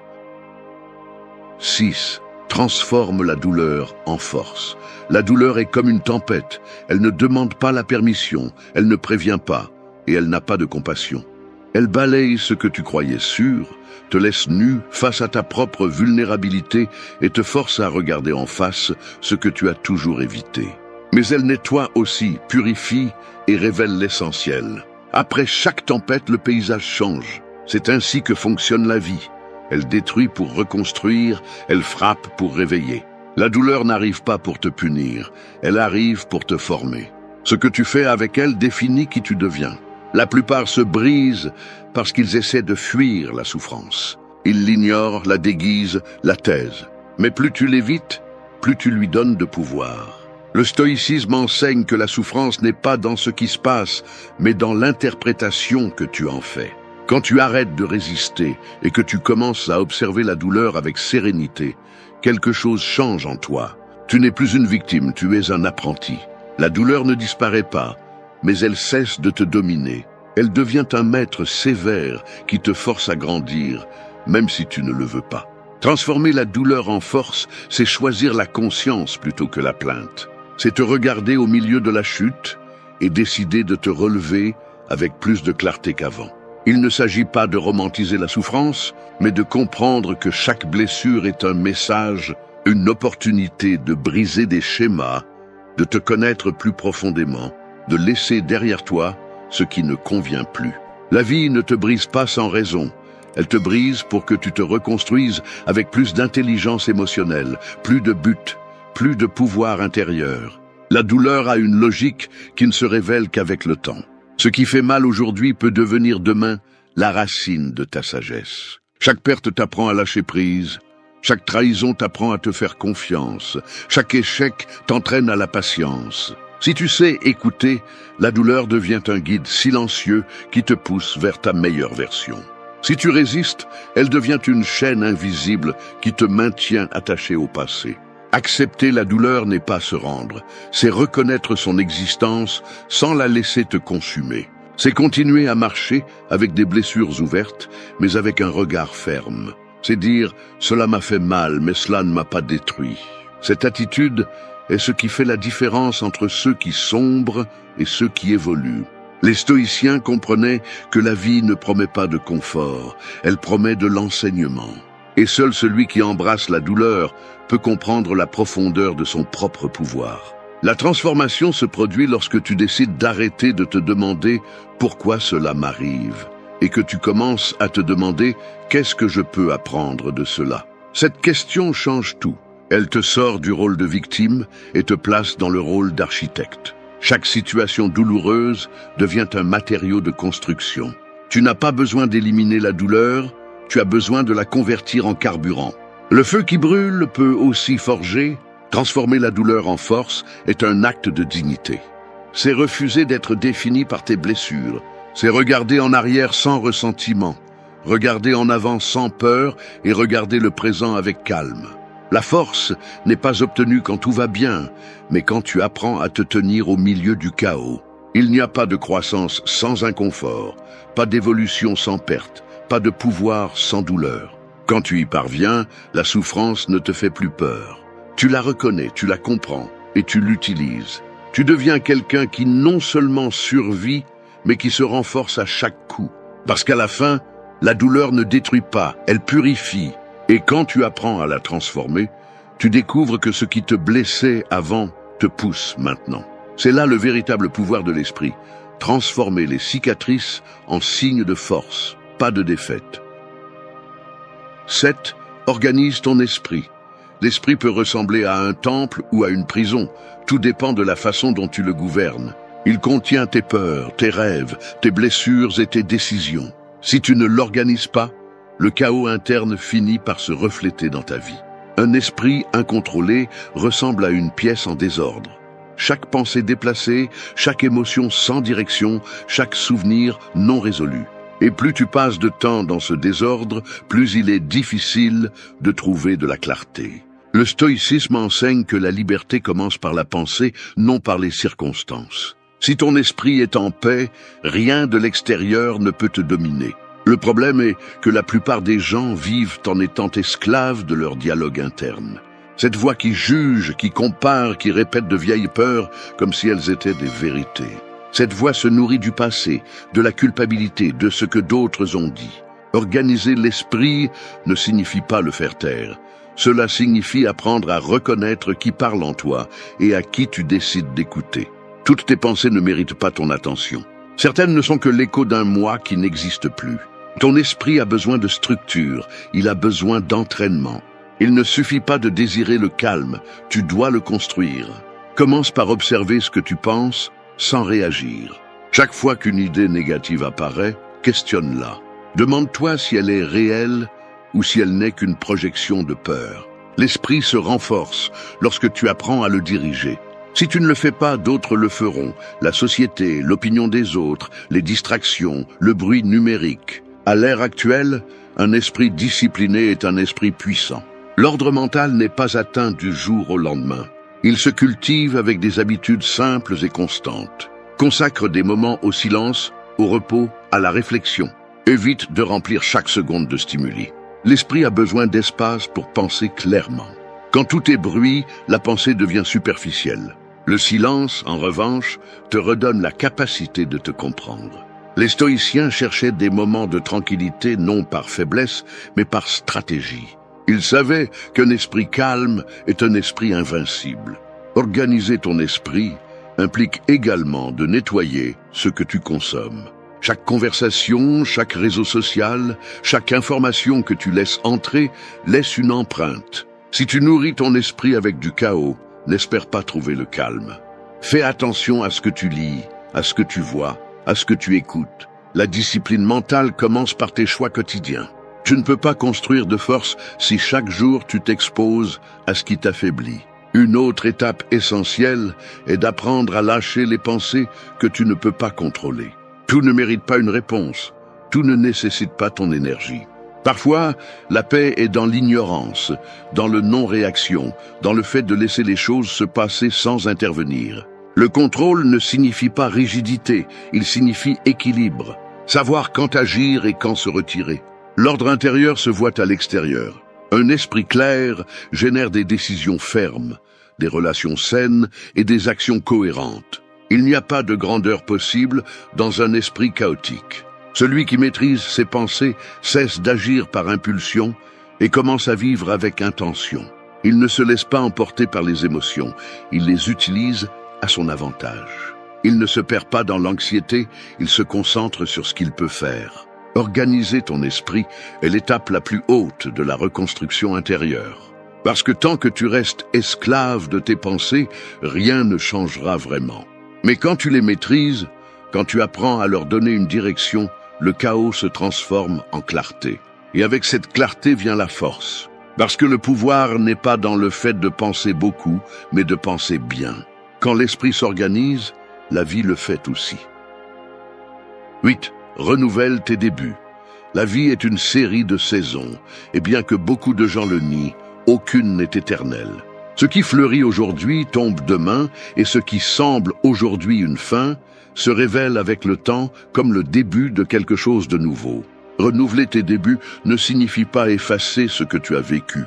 6. Transforme la douleur en force. La douleur est comme une tempête. Elle ne demande pas la permission, elle ne prévient pas, et elle n'a pas de compassion. Elle balaye ce que tu croyais sûr, te laisse nu face à ta propre vulnérabilité et te force à regarder en face ce que tu as toujours évité. Mais elle nettoie aussi, purifie et révèle l'essentiel. Après chaque tempête, le paysage change. C'est ainsi que fonctionne la vie. Elle détruit pour reconstruire, elle frappe pour réveiller. La douleur n'arrive pas pour te punir, elle arrive pour te former. Ce que tu fais avec elle définit qui tu deviens. La plupart se brisent parce qu'ils essaient de fuir la souffrance. Ils l'ignorent, la déguisent, la taisent. Mais plus tu l'évites, plus tu lui donnes de pouvoir. Le stoïcisme enseigne que la souffrance n'est pas dans ce qui se passe, mais dans l'interprétation que tu en fais. Quand tu arrêtes de résister et que tu commences à observer la douleur avec sérénité, quelque chose change en toi. Tu n'es plus une victime, tu es un apprenti. La douleur ne disparaît pas, mais elle cesse de te dominer. Elle devient un maître sévère qui te force à grandir, même si tu ne le veux pas. Transformer la douleur en force, c'est choisir la conscience plutôt que la plainte. C'est te regarder au milieu de la chute et décider de te relever avec plus de clarté qu'avant. Il ne s'agit pas de romantiser la souffrance, mais de comprendre que chaque blessure est un message, une opportunité de briser des schémas, de te connaître plus profondément, de laisser derrière toi ce qui ne convient plus. La vie ne te brise pas sans raison. Elle te brise pour que tu te reconstruises avec plus d'intelligence émotionnelle, plus de but, plus de pouvoir intérieur. La douleur a une logique qui ne se révèle qu'avec le temps. Ce qui fait mal aujourd'hui peut devenir demain la racine de ta sagesse. Chaque perte t'apprend à lâcher prise, chaque trahison t'apprend à te faire confiance, chaque échec t'entraîne à la patience. Si tu sais écouter, la douleur devient un guide silencieux qui te pousse vers ta meilleure version. Si tu résistes, elle devient une chaîne invisible qui te maintient attaché au passé. Accepter la douleur n'est pas se rendre, c'est reconnaître son existence sans la laisser te consumer. C'est continuer à marcher avec des blessures ouvertes, mais avec un regard ferme. C'est dire « cela m'a fait mal, mais cela ne m'a pas détruit ». Cette attitude est ce qui fait la différence entre ceux qui sombrent et ceux qui évoluent. Les stoïciens comprenaient que la vie ne promet pas de confort, elle promet de l'enseignement. Et seul celui qui embrasse la douleur peut comprendre la profondeur de son propre pouvoir. La transformation se produit lorsque tu décides d'arrêter de te demander pourquoi cela m'arrive et que tu commences à te demander qu'est-ce que je peux apprendre de cela. Cette question change tout. Elle te sort du rôle de victime et te place dans le rôle d'architecte. Chaque situation douloureuse devient un matériau de construction. Tu n'as pas besoin d'éliminer la douleur, tu as besoin de la convertir en carburant. Le feu qui brûle peut aussi forger. Transformer la douleur en force est un acte de dignité. C'est refuser d'être défini par tes blessures. C'est regarder en arrière sans ressentiment, regarder en avant sans peur et regarder le présent avec calme. La force n'est pas obtenue quand tout va bien, mais quand tu apprends à te tenir au milieu du chaos. Il n'y a pas de croissance sans inconfort, pas d'évolution sans perte, pas de pouvoir sans douleur. Quand tu y parviens, la souffrance ne te fait plus peur. Tu la reconnais, tu la comprends et tu l'utilises. Tu deviens quelqu'un qui non seulement survit, mais qui se renforce à chaque coup. Parce qu'à la fin, la douleur ne détruit pas, elle purifie. Et quand tu apprends à la transformer, tu découvres que ce qui te blessait avant te pousse maintenant. C'est là le véritable pouvoir de l'esprit. Transformer les cicatrices en signes de force, pas de défaite. 7. Organise ton esprit. L'esprit peut ressembler à un temple ou à une prison. Tout dépend de la façon dont tu le gouvernes. Il contient tes peurs, tes rêves, tes blessures et tes décisions. Si tu ne l'organises pas, le chaos interne finit par se refléter dans ta vie. Un esprit incontrôlé ressemble à une pièce en désordre. Chaque pensée déplacée, chaque émotion sans direction, chaque souvenir non résolu. Et plus tu passes de temps dans ce désordre, plus il est difficile de trouver de la clarté. Le stoïcisme enseigne que la liberté commence par la pensée, non par les circonstances. Si ton esprit est en paix, rien de l'extérieur ne peut te dominer. Le problème est que la plupart des gens vivent en étant esclaves de leur dialogue interne. Cette voix qui juge, qui compare, qui répète de vieilles peurs comme si elles étaient des vérités. Cette voix se nourrit du passé, de la culpabilité, de ce que d'autres ont dit. Organiser l'esprit ne signifie pas le faire taire. Cela signifie apprendre à reconnaître qui parle en toi et à qui tu décides d'écouter. Toutes tes pensées ne méritent pas ton attention. Certaines ne sont que l'écho d'un moi qui n'existe plus. Ton esprit a besoin de structure, il a besoin d'entraînement. Il ne suffit pas de désirer le calme, tu dois le construire. Commence par observer ce que tu penses sans réagir. Chaque fois qu'une idée négative apparaît, questionne-la. Demande-toi si elle est réelle ou si elle n'est qu'une projection de peur. L'esprit se renforce lorsque tu apprends à le diriger. Si tu ne le fais pas, d'autres le feront. La société, l'opinion des autres, les distractions, le bruit numérique. À l'ère actuelle, un esprit discipliné est un esprit puissant. L'ordre mental n'est pas atteint du jour au lendemain. Il se cultive avec des habitudes simples et constantes. Consacre des moments au silence, au repos, à la réflexion. Évite de remplir chaque seconde de stimuli. L'esprit a besoin d'espace pour penser clairement. Quand tout est bruit, la pensée devient superficielle. Le silence, en revanche, te redonne la capacité de te comprendre. Les stoïciens cherchaient des moments de tranquillité non par faiblesse, mais par stratégie. Ils savaient qu'un esprit calme est un esprit invincible. Organiser ton esprit implique également de nettoyer ce que tu consommes. Chaque conversation, chaque réseau social, chaque information que tu laisses entrer laisse une empreinte. Si tu nourris ton esprit avec du chaos, n'espère pas trouver le calme. Fais attention à ce que tu lis, à ce que tu vois, à ce que tu écoutes. La discipline mentale commence par tes choix quotidiens. Tu ne peux pas construire de force si chaque jour tu t'exposes à ce qui t'affaiblit. Une autre étape essentielle est d'apprendre à lâcher les pensées que tu ne peux pas contrôler. Tout ne mérite pas une réponse. Tout ne nécessite pas ton énergie. Parfois, la paix est dans l'ignorance, dans le non-réaction, dans le fait de laisser les choses se passer sans intervenir. Le contrôle ne signifie pas rigidité, il signifie équilibre. Savoir quand agir et quand se retirer. L'ordre intérieur se voit à l'extérieur. Un esprit clair génère des décisions fermes, des relations saines et des actions cohérentes. Il n'y a pas de grandeur possible dans un esprit chaotique. Celui qui maîtrise ses pensées cesse d'agir par impulsion et commence à vivre avec intention. Il ne se laisse pas emporter par les émotions, il les utilise à son avantage. Il ne se perd pas dans l'anxiété, il se concentre sur ce qu'il peut faire. Organiser ton esprit est l'étape la plus haute de la reconstruction intérieure. Parce que tant que tu restes esclave de tes pensées, rien ne changera vraiment. Mais quand tu les maîtrises, quand tu apprends à leur donner une direction, le chaos se transforme en clarté. Et avec cette clarté vient la force. Parce que le pouvoir n'est pas dans le fait de penser beaucoup, mais de penser bien. Quand l'esprit s'organise, la vie le fait aussi. 8. Renouvelle tes débuts. La vie est une série de saisons, et bien que beaucoup de gens le nient, aucune n'est éternelle. Ce qui fleurit aujourd'hui tombe demain, et ce qui semble aujourd'hui une fin se révèle avec le temps comme le début de quelque chose de nouveau. Renouveler tes débuts ne signifie pas effacer ce que tu as vécu,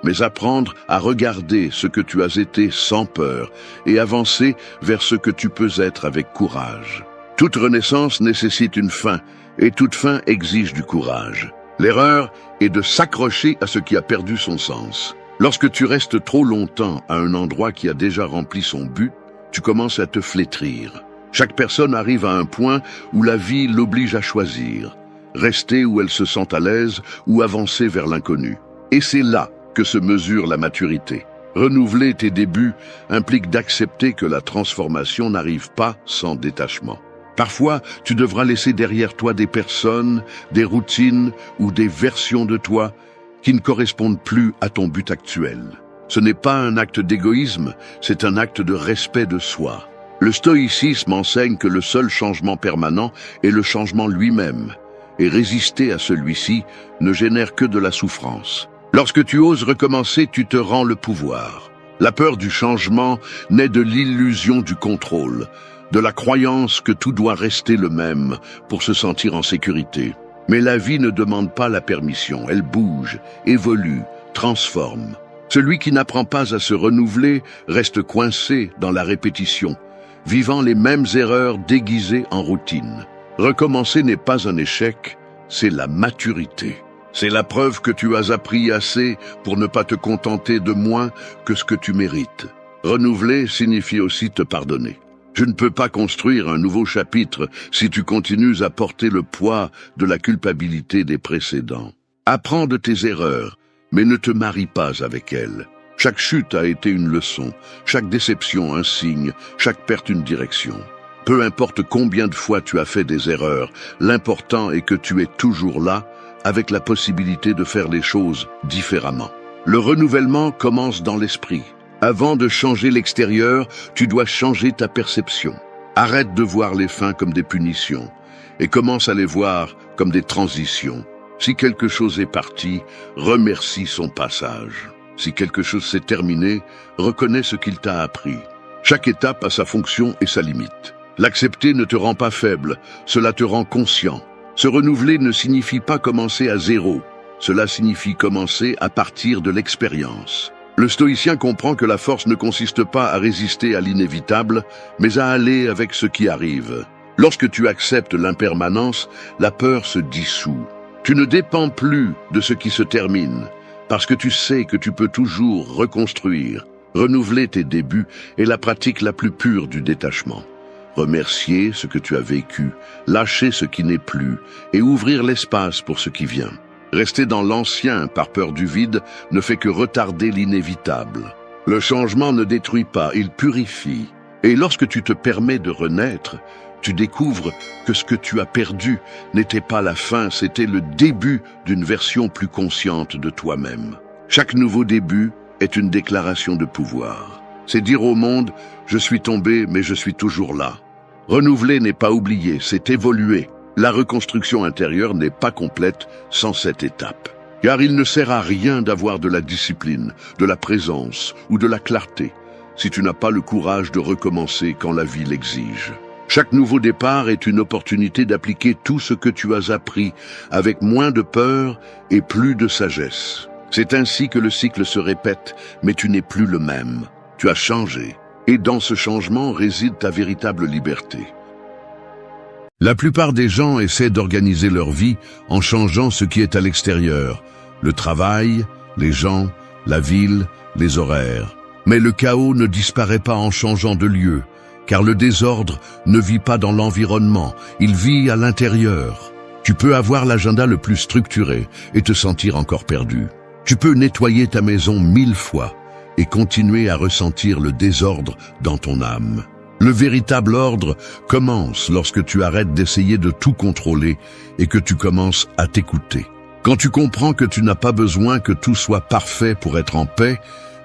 mais apprendre à regarder ce que tu as été sans peur et avancer vers ce que tu peux être avec courage. Toute renaissance nécessite une fin, et toute fin exige du courage. L'erreur est de s'accrocher à ce qui a perdu son sens. Lorsque tu restes trop longtemps à un endroit qui a déjà rempli son but, tu commences à te flétrir. Chaque personne arrive à un point où la vie l'oblige à choisir. Rester où elle se sent à l'aise ou avancer vers l'inconnu. Et c'est là que se mesure la maturité. Renouveler tes débuts implique d'accepter que la transformation n'arrive pas sans détachement. Parfois, tu devras laisser derrière toi des personnes, des routines ou des versions de toi qui ne correspondent plus à ton but actuel. Ce n'est pas un acte d'égoïsme, c'est un acte de respect de soi. Le stoïcisme enseigne que le seul changement permanent est le changement lui-même, et résister à celui-ci ne génère que de la souffrance. Lorsque tu oses recommencer, tu te rends le pouvoir. La peur du changement naît de l'illusion du contrôle, de la croyance que tout doit rester le même pour se sentir en sécurité. Mais la vie ne demande pas la permission, elle bouge, évolue, transforme. Celui qui n'apprend pas à se renouveler reste coincé dans la répétition, vivant les mêmes erreurs déguisées en routine. Recommencer n'est pas un échec, c'est la maturité. C'est la preuve que tu as appris assez pour ne pas te contenter de moins que ce que tu mérites. Renouveler signifie aussi te pardonner. Je ne peux pas construire un nouveau chapitre si tu continues à porter le poids de la culpabilité des précédents. Apprends de tes erreurs, mais ne te marie pas avec elles. Chaque chute a été une leçon, chaque déception un signe, chaque perte une direction. Peu importe combien de fois tu as fait des erreurs, l'important est que tu es toujours là, avec la possibilité de faire les choses différemment. Le renouvellement commence dans l'esprit. Avant de changer l'extérieur, tu dois changer ta perception. Arrête de voir les fins comme des punitions et commence à les voir comme des transitions. Si quelque chose est parti, remercie son passage. Si quelque chose s'est terminé, reconnais ce qu'il t'a appris. Chaque étape a sa fonction et sa limite. L'accepter ne te rend pas faible, cela te rend conscient. Se renouveler ne signifie pas commencer à zéro, cela signifie commencer à partir de l'expérience. Le stoïcien comprend que la force ne consiste pas à résister à l'inévitable, mais à aller avec ce qui arrive. Lorsque tu acceptes l'impermanence, la peur se dissout. Tu ne dépends plus de ce qui se termine, parce que tu sais que tu peux toujours reconstruire. Renouveler tes débuts est la pratique la plus pure du détachement. Remercier ce que tu as vécu, lâcher ce qui n'est plus et ouvrir l'espace pour ce qui vient. Rester dans l'ancien par peur du vide ne fait que retarder l'inévitable. Le changement ne détruit pas, il purifie. Et lorsque tu te permets de renaître, tu découvres que ce que tu as perdu n'était pas la fin, c'était le début d'une version plus consciente de toi-même. Chaque nouveau début est une déclaration de pouvoir. C'est dire au monde « Je suis tombé, mais je suis toujours là ». Renouveler n'est pas oublier, c'est évoluer. La reconstruction intérieure n'est pas complète sans cette étape. Car il ne sert à rien d'avoir de la discipline, de la présence ou de la clarté si tu n'as pas le courage de recommencer quand la vie l'exige. Chaque nouveau départ est une opportunité d'appliquer tout ce que tu as appris avec moins de peur et plus de sagesse. C'est ainsi que le cycle se répète, mais tu n'es plus le même. Tu as changé, et dans ce changement réside ta véritable liberté. La plupart des gens essaient d'organiser leur vie en changeant ce qui est à l'extérieur, le travail, les gens, la ville, les horaires. Mais le chaos ne disparaît pas en changeant de lieu, car le désordre ne vit pas dans l'environnement, il vit à l'intérieur. Tu peux avoir l'agenda le plus structuré et te sentir encore perdu. Tu peux nettoyer ta maison 1000 fois et continuer à ressentir le désordre dans ton âme. Le véritable ordre commence lorsque tu arrêtes d'essayer de tout contrôler et que tu commences à t'écouter. Quand tu comprends que tu n'as pas besoin que tout soit parfait pour être en paix,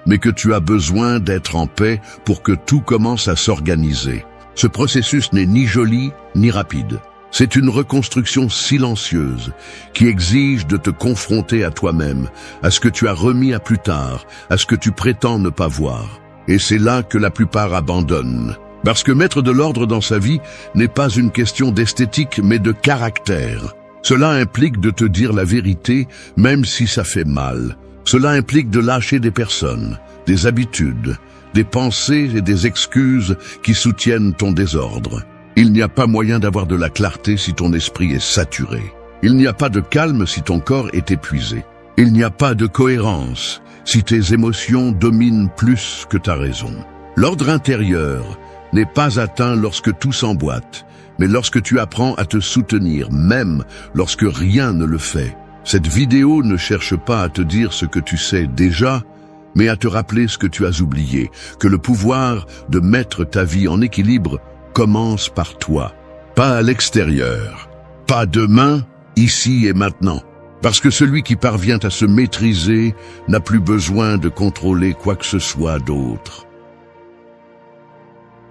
mais que tu as besoin d'être en paix pour que tout commence à s'organiser. Ce processus n'est ni joli ni rapide. C'est une reconstruction silencieuse qui exige de te confronter à toi-même, à ce que tu as remis à plus tard, à ce que tu prétends ne pas voir. Et c'est là que la plupart abandonnent. Parce que mettre de l'ordre dans sa vie n'est pas une question d'esthétique mais de caractère. Cela implique de te dire la vérité même si ça fait mal. Cela implique de lâcher des personnes, des habitudes, des pensées et des excuses qui soutiennent ton désordre. Il n'y a pas moyen d'avoir de la clarté si ton esprit est saturé. Il n'y a pas de calme si ton corps est épuisé. Il n'y a pas de cohérence si tes émotions dominent plus que ta raison. L'ordre intérieur n'est pas atteint lorsque tout s'emboîte, mais lorsque tu apprends à te soutenir, même lorsque rien ne le fait. Cette vidéo ne cherche pas à te dire ce que tu sais déjà, mais à te rappeler ce que tu as oublié, que le pouvoir de mettre ta vie en équilibre commence par toi, pas à l'extérieur, pas demain, ici et maintenant. Parce que celui qui parvient à se maîtriser n'a plus besoin de contrôler quoi que ce soit d'autre.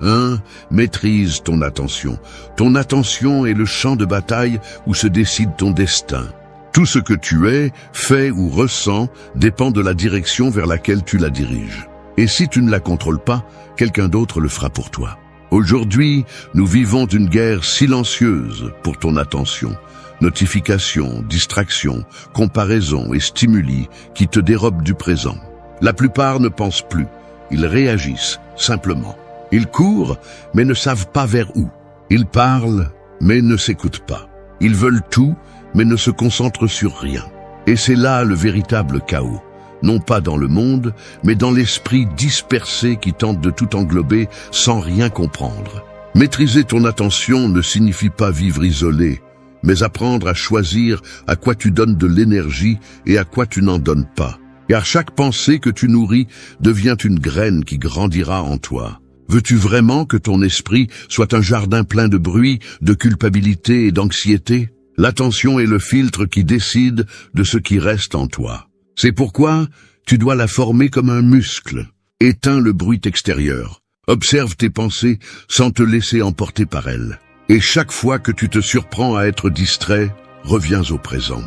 1. Maîtrise ton attention. Ton attention est le champ de bataille où se décide ton destin. Tout ce que tu es, fais ou ressens dépend de la direction vers laquelle tu la diriges. Et si tu ne la contrôles pas, quelqu'un d'autre le fera pour toi. Aujourd'hui, nous vivons une guerre silencieuse pour ton attention. Notifications, distractions, comparaisons et stimuli qui te dérobent du présent. La plupart ne pensent plus, ils réagissent simplement. Ils courent, mais ne savent pas vers où. Ils parlent, mais ne s'écoutent pas. Ils veulent tout, mais ne se concentrent sur rien. Et c'est là le véritable chaos. Non pas dans le monde, mais dans l'esprit dispersé qui tente de tout englober sans rien comprendre. Maîtriser ton attention ne signifie pas vivre isolé, mais apprendre à choisir à quoi tu donnes de l'énergie et à quoi tu n'en donnes pas. Car chaque pensée que tu nourris devient une graine qui grandira en toi. Veux-tu vraiment que ton esprit soit un jardin plein de bruit, de culpabilité et d'anxiété? L'attention est le filtre qui décide de ce qui reste en toi. C'est pourquoi tu dois la former comme un muscle. Éteins le bruit extérieur. Observe tes pensées sans te laisser emporter par elles. Et chaque fois que tu te surprends à être distrait, reviens au présent.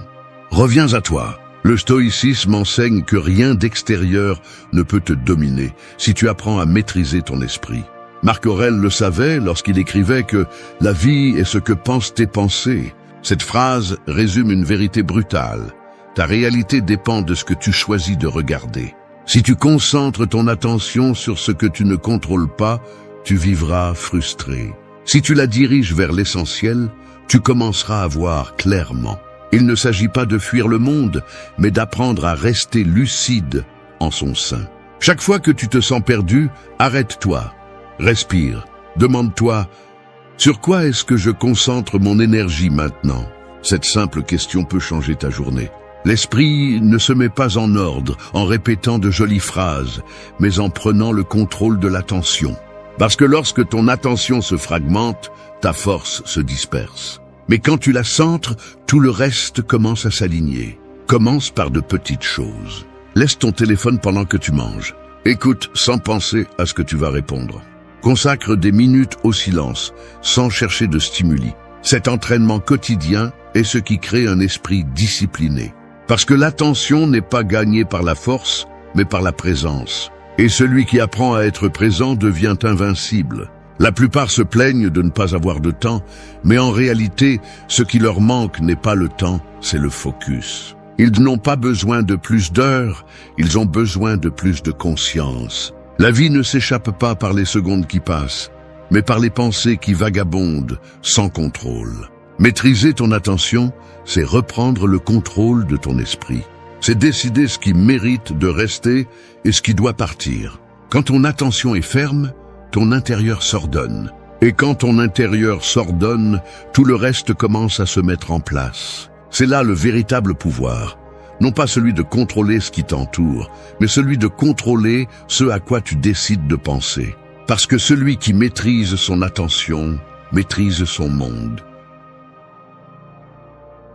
Reviens à toi. Le stoïcisme enseigne que rien d'extérieur ne peut te dominer si tu apprends à maîtriser ton esprit. Marc Aurèle le savait lorsqu'il écrivait que « la vie est ce que pensent tes pensées ». Cette phrase résume une vérité brutale. Ta réalité dépend de ce que tu choisis de regarder. Si tu concentres ton attention sur ce que tu ne contrôles pas, tu vivras frustré. Si tu la diriges vers l'essentiel, tu commenceras à voir clairement. Il ne s'agit pas de fuir le monde, mais d'apprendre à rester lucide en son sein. Chaque fois que tu te sens perdu, arrête-toi, respire, demande-toi « Sur quoi est-ce que je concentre mon énergie maintenant ?» Cette simple question peut changer ta journée. L'esprit ne se met pas en ordre en répétant de jolies phrases, mais en prenant le contrôle de l'attention. Parce que lorsque ton attention se fragmente, ta force se disperse. Mais quand tu la centres, tout le reste commence à s'aligner. Commence par de petites choses. Laisse ton téléphone pendant que tu manges. Écoute sans penser à ce que tu vas répondre. Consacre des minutes au silence, sans chercher de stimuli. Cet entraînement quotidien est ce qui crée un esprit discipliné. Parce que l'attention n'est pas gagnée par la force, mais par la présence. Et celui qui apprend à être présent devient invincible. La plupart se plaignent de ne pas avoir de temps, mais en réalité, ce qui leur manque n'est pas le temps, c'est le focus. Ils n'ont pas besoin de plus d'heures, ils ont besoin de plus de conscience. La vie ne s'échappe pas par les secondes qui passent, mais par les pensées qui vagabondent sans contrôle. Maîtriser ton attention, c'est reprendre le contrôle de ton esprit. C'est décider ce qui mérite de rester et ce qui doit partir. Quand ton attention est ferme, ton intérieur s'ordonne. Et quand ton intérieur s'ordonne, tout le reste commence à se mettre en place. C'est là le véritable pouvoir. Non pas celui de contrôler ce qui t'entoure, mais celui de contrôler ce à quoi tu décides de penser. Parce que celui qui maîtrise son attention, maîtrise son monde.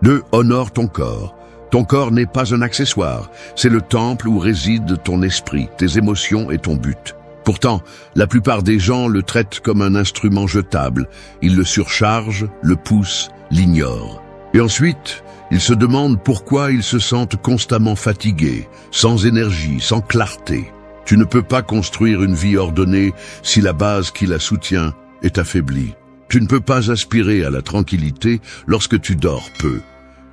2. Honore ton corps. Ton corps n'est pas un accessoire, c'est le temple où réside ton esprit, tes émotions et ton but. Pourtant, la plupart des gens le traitent comme un instrument jetable. Ils le surchargent, le poussent, l'ignorent. Et ensuite, ils se demandent pourquoi ils se sentent constamment fatigués, sans énergie, sans clarté. Tu ne peux pas construire une vie ordonnée si la base qui la soutient est affaiblie. Tu ne peux pas aspirer à la tranquillité lorsque tu dors peu,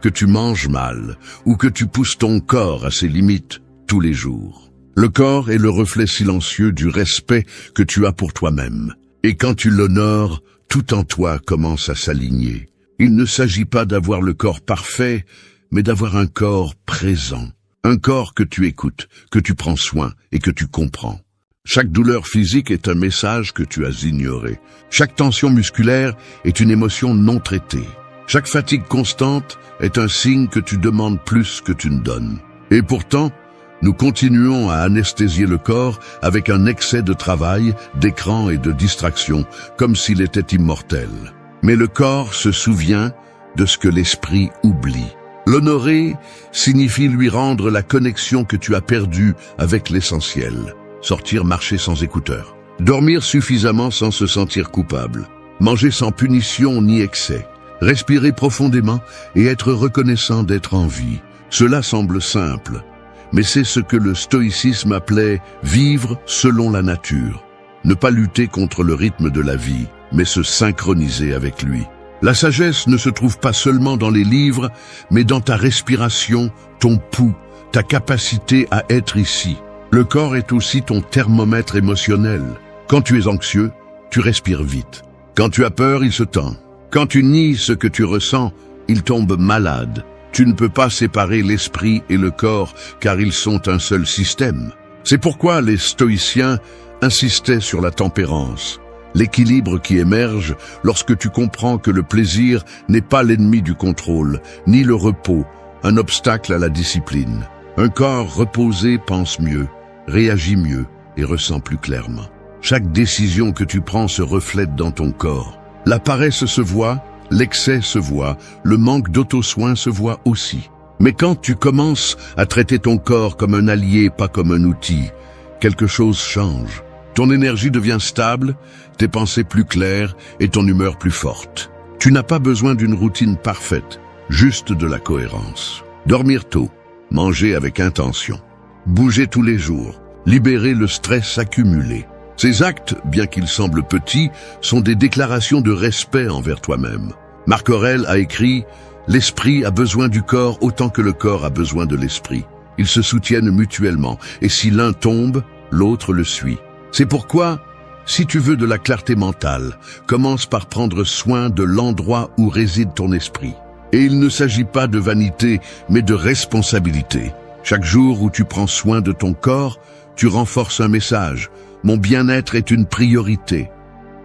que tu manges mal ou que tu pousses ton corps à ses limites tous les jours. Le corps est le reflet silencieux du respect que tu as pour toi-même. Et quand tu l'honores, tout en toi commence à s'aligner. Il ne s'agit pas d'avoir le corps parfait, mais d'avoir un corps présent. Un corps que tu écoutes, que tu prends soin et que tu comprends. Chaque douleur physique est un message que tu as ignoré. Chaque tension musculaire est une émotion non traitée. Chaque fatigue constante est un signe que tu demandes plus que tu ne donnes. Et pourtant, nous continuons à anesthésier le corps avec un excès de travail, d'écran et de distraction, comme s'il était immortel. Mais le corps se souvient de ce que l'esprit oublie. L'honorer signifie lui rendre la connexion que tu as perdue avec l'essentiel. Sortir marcher sans écouteurs. Dormir suffisamment sans se sentir coupable. Manger sans punition ni excès. Respirer profondément et être reconnaissant d'être en vie. Cela semble simple. Mais c'est ce que le stoïcisme appelait vivre selon la nature. Ne pas lutter contre le rythme de la vie, mais se synchroniser avec lui. La sagesse ne se trouve pas seulement dans les livres, mais dans ta respiration, ton pouls, ta capacité à être ici. Le corps est aussi ton thermomètre émotionnel. Quand tu es anxieux, tu respires vite. Quand tu as peur, il se tend. Quand tu nies ce que tu ressens, il tombe malade. Tu ne peux pas séparer l'esprit et le corps, car ils sont un seul système. C'est pourquoi les stoïciens insistaient sur la tempérance, l'équilibre qui émerge lorsque tu comprends que le plaisir n'est pas l'ennemi du contrôle, ni le repos, un obstacle à la discipline. Un corps reposé pense mieux, réagit mieux et ressent plus clairement. Chaque décision que tu prends se reflète dans ton corps. La paresse se voit, l'excès se voit, le manque d'auto-soin se voit aussi. Mais quand tu commences à traiter ton corps comme un allié, pas comme un outil, quelque chose change. Ton énergie devient stable, tes pensées plus claires et ton humeur plus forte. Tu n'as pas besoin d'une routine parfaite, juste de la cohérence. Dormir tôt, manger avec intention, bouger tous les jours, libérer le stress accumulé. Ces actes, bien qu'ils semblent petits, sont des déclarations de respect envers toi-même. Marc Aurèle a écrit « L'esprit a besoin du corps autant que le corps a besoin de l'esprit. Ils se soutiennent mutuellement, et si l'un tombe, l'autre le suit. » C'est pourquoi, si tu veux de la clarté mentale, commence par prendre soin de l'endroit où réside ton esprit. Et il ne s'agit pas de vanité, mais de responsabilité. Chaque jour où tu prends soin de ton corps, tu renforces un message. Mon bien-être est une priorité.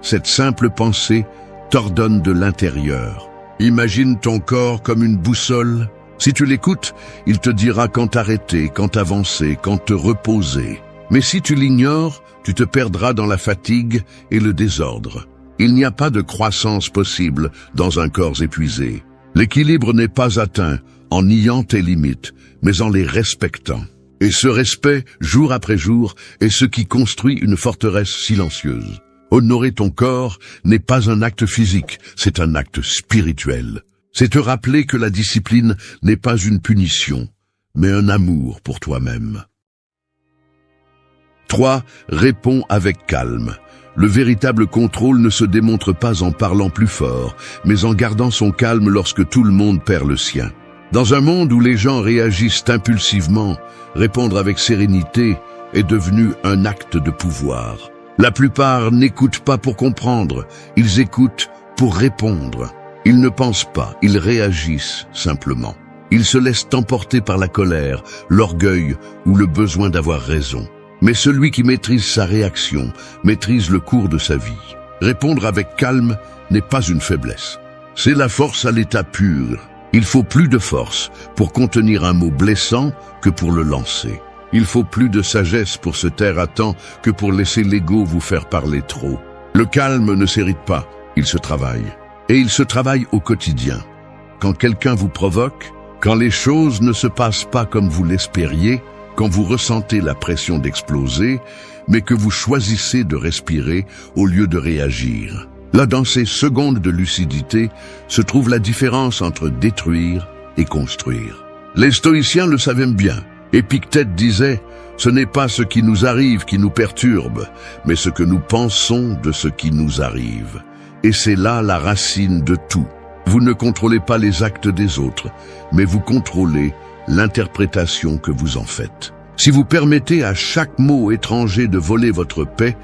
Cette simple pensée t'ordonne de l'intérieur. Imagine ton corps comme une boussole. Si tu l'écoutes, il te dira quand t'arrêter, quand avancer, quand te reposer. Mais si tu l'ignores, tu te perdras dans la fatigue et le désordre. Il n'y a pas de croissance possible dans un corps épuisé. L'équilibre n'est pas atteint en niant tes limites, mais en les respectant. Et ce respect, jour après jour, est ce qui construit une forteresse silencieuse. Honorer ton corps n'est pas un acte physique, c'est un acte spirituel. C'est te rappeler que la discipline n'est pas une punition, mais un amour pour toi-même. 3. Réponds avec calme. Le véritable contrôle ne se démontre pas en parlant plus fort, mais en gardant son calme lorsque tout le monde perd le sien. Dans un monde où les gens réagissent impulsivement, répondre avec sérénité est devenu un acte de pouvoir. La plupart n'écoutent pas pour comprendre, ils écoutent pour répondre. Ils ne pensent pas, ils réagissent simplement. Ils se laissent emporter par la colère, l'orgueil ou le besoin d'avoir raison. Mais celui qui maîtrise sa réaction, maîtrise le cours de sa vie. Répondre avec calme n'est pas une faiblesse. C'est la force à l'état pur. Il faut plus de force pour contenir un mot blessant que pour le lancer. Il faut plus de sagesse pour se taire à temps que pour laisser l'ego vous faire parler trop. Le calme ne s'hérite pas, il se travaille. Et il se travaille au quotidien. Quand quelqu'un vous provoque, quand les choses ne se passent pas comme vous l'espériez, quand vous ressentez la pression d'exploser, mais que vous choisissez de respirer au lieu de réagir. Là, dans ces secondes de lucidité, se trouve la différence entre détruire et construire. Les stoïciens le savaient bien. Épictète disait « Ce n'est pas ce qui nous arrive qui nous perturbe, mais ce que nous pensons de ce qui nous arrive. » Et c'est là la racine de tout. Vous ne contrôlez pas les actes des autres, mais vous contrôlez l'interprétation que vous en faites. Si vous permettez à chaque mot étranger de voler votre paix,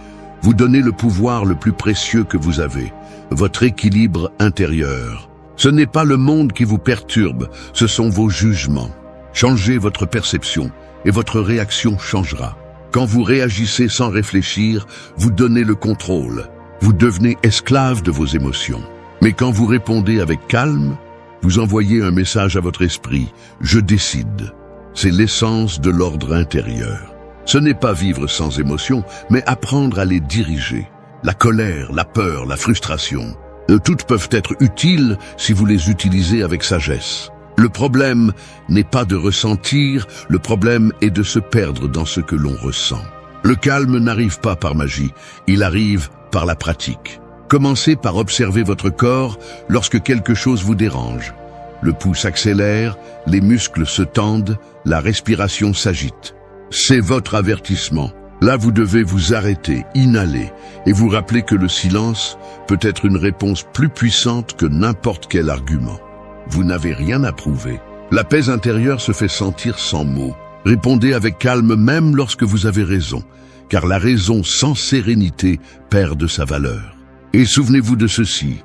vous donnez le pouvoir le plus précieux que vous avez, votre équilibre intérieur. Ce n'est pas le monde qui vous perturbe, ce sont vos jugements. Changez votre perception et votre réaction changera. Quand vous réagissez sans réfléchir, vous donnez le contrôle. Vous devenez esclave de vos émotions. Mais quand vous répondez avec calme, vous envoyez un message à votre esprit. Je décide. C'est l'essence de l'ordre intérieur. Ce n'est pas vivre sans émotion, mais apprendre à les diriger. La colère, la peur, la frustration, toutes peuvent être utiles si vous les utilisez avec sagesse. Le problème n'est pas de ressentir, le problème est de se perdre dans ce que l'on ressent. Le calme n'arrive pas par magie, il arrive par la pratique. Commencez par observer votre corps lorsque quelque chose vous dérange. Le pouls s'accélère, les muscles se tendent, la respiration s'agite. C'est votre avertissement. Là, vous devez vous arrêter, inhaler et vous rappeler que le silence peut être une réponse plus puissante que n'importe quel argument. Vous n'avez rien à prouver. La paix intérieure se fait sentir sans mots. Répondez avec calme même lorsque vous avez raison, car la raison sans sérénité perd de sa valeur. Et souvenez-vous de ceci,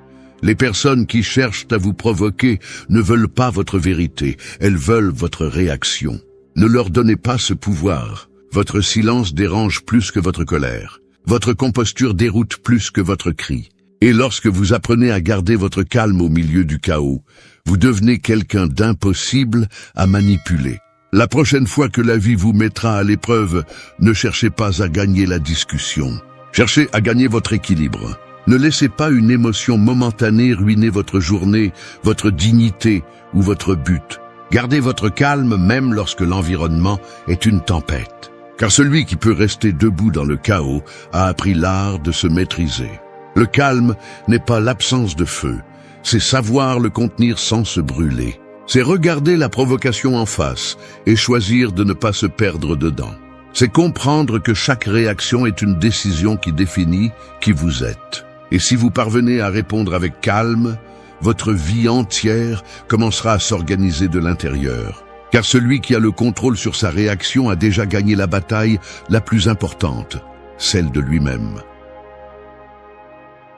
les personnes qui cherchent à vous provoquer ne veulent pas votre vérité, elles veulent votre réaction. Ne leur donnez pas ce pouvoir. Votre silence dérange plus que votre colère. Votre composture déroute plus que votre cri. Et lorsque vous apprenez à garder votre calme au milieu du chaos, vous devenez quelqu'un d'impossible à manipuler. La prochaine fois que la vie vous mettra à l'épreuve, ne cherchez pas à gagner la discussion. Cherchez à gagner votre équilibre. Ne laissez pas une émotion momentanée ruiner votre journée, votre dignité ou votre but. Gardez votre calme même lorsque l'environnement est une tempête. Car celui qui peut rester debout dans le chaos a appris l'art de se maîtriser. Le calme n'est pas l'absence de feu, c'est savoir le contenir sans se brûler. C'est regarder la provocation en face et choisir de ne pas se perdre dedans. C'est comprendre que chaque réaction est une décision qui définit qui vous êtes. Et si vous parvenez à répondre avec calme, votre vie entière commencera à s'organiser de l'intérieur. Car celui qui a le contrôle sur sa réaction a déjà gagné la bataille la plus importante, celle de lui-même.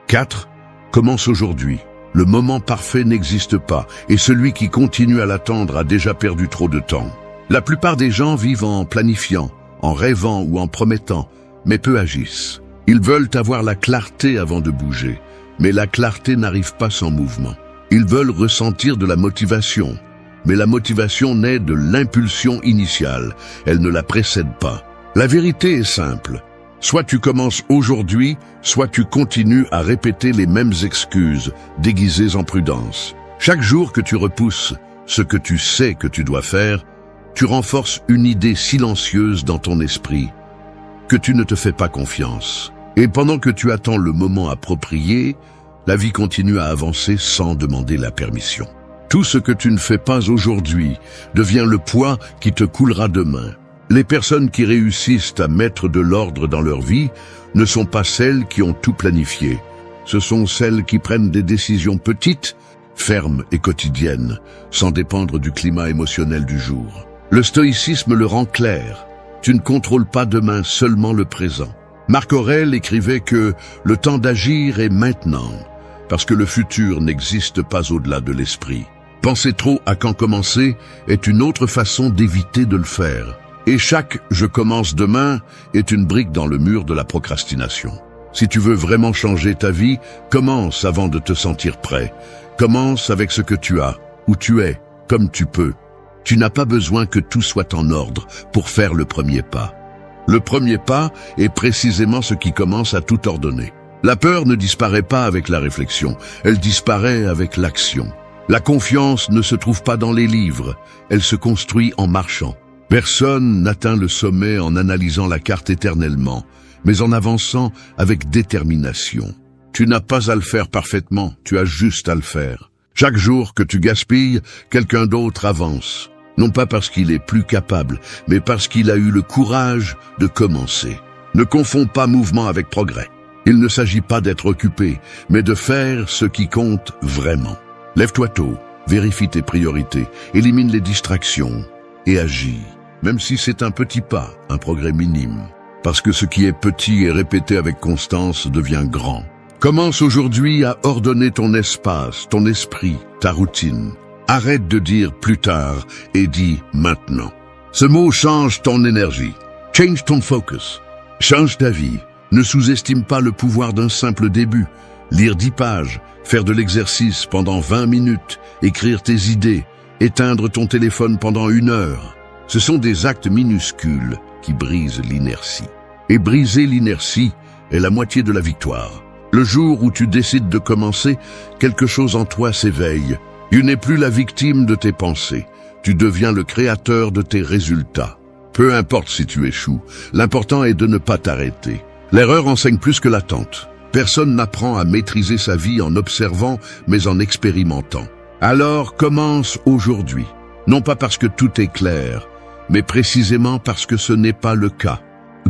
4. Commence aujourd'hui. Le moment parfait n'existe pas, et celui qui continue à l'attendre a déjà perdu trop de temps. La plupart des gens vivent en planifiant, en rêvant ou en promettant, mais peu agissent. Ils veulent avoir la clarté avant de bouger, mais la clarté n'arrive pas sans mouvement. Ils veulent ressentir de la motivation, mais la motivation naît de l'impulsion initiale, elle ne la précède pas. La vérité est simple. Soit tu commences aujourd'hui, soit tu continues à répéter les mêmes excuses, déguisées en prudence. Chaque jour que tu repousses ce que tu sais que tu dois faire, tu renforces une idée silencieuse dans ton esprit, que tu ne te fais pas confiance. Et pendant que tu attends le moment approprié, la vie continue à avancer sans demander la permission. Tout ce que tu ne fais pas aujourd'hui devient le poids qui te coulera demain. Les personnes qui réussissent à mettre de l'ordre dans leur vie ne sont pas celles qui ont tout planifié. Ce sont celles qui prennent des décisions petites, fermes et quotidiennes, sans dépendre du climat émotionnel du jour. Le stoïcisme le rend clair. Tu ne contrôles pas demain, seulement le présent. Marc Aurèle écrivait que le temps d'agir est maintenant, parce que le futur n'existe pas au-delà de l'esprit. Penser trop à quand commencer est une autre façon d'éviter de le faire. Et chaque « je commence demain » est une brique dans le mur de la procrastination. Si tu veux vraiment changer ta vie, commence avant de te sentir prêt. Commence avec ce que tu as, où tu es, comme tu peux. Tu n'as pas besoin que tout soit en ordre pour faire le premier pas. Le premier pas est précisément ce qui commence à tout ordonner. La peur ne disparaît pas avec la réflexion, elle disparaît avec l'action. La confiance ne se trouve pas dans les livres, elle se construit en marchant. Personne n'atteint le sommet en analysant la carte éternellement, mais en avançant avec détermination. Tu n'as pas à le faire parfaitement, tu as juste à le faire. Chaque jour que tu gaspilles, quelqu'un d'autre avance. Non pas parce qu'il est plus capable, mais parce qu'il a eu le courage de commencer. Ne confonds pas mouvement avec progrès. Il ne s'agit pas d'être occupé, mais de faire ce qui compte vraiment. Lève-toi tôt, vérifie tes priorités, élimine les distractions et agis. Même si c'est un petit pas, un progrès minime. Parce que ce qui est petit et répété avec constance devient grand. Commence aujourd'hui à ordonner ton espace, ton esprit, ta routine. Arrête de dire plus tard et dis maintenant. Ce mot change ton énergie. Change ton focus. Change ta vie. Ne sous-estime pas le pouvoir d'un simple début. Lire 10 pages, faire de l'exercice pendant 20 minutes, écrire tes idées, éteindre ton téléphone pendant 1 heure. Ce sont des actes minuscules qui brisent l'inertie. Et briser l'inertie est la moitié de la victoire. Le jour où tu décides de commencer, quelque chose en toi s'éveille. Tu n'es plus la victime de tes pensées. Tu deviens le créateur de tes résultats. Peu importe si tu échoues, l'important est de ne pas t'arrêter. L'erreur enseigne plus que l'attente. Personne n'apprend à maîtriser sa vie en observant, mais en expérimentant. Alors commence aujourd'hui. Non pas parce que tout est clair, mais précisément parce que ce n'est pas le cas.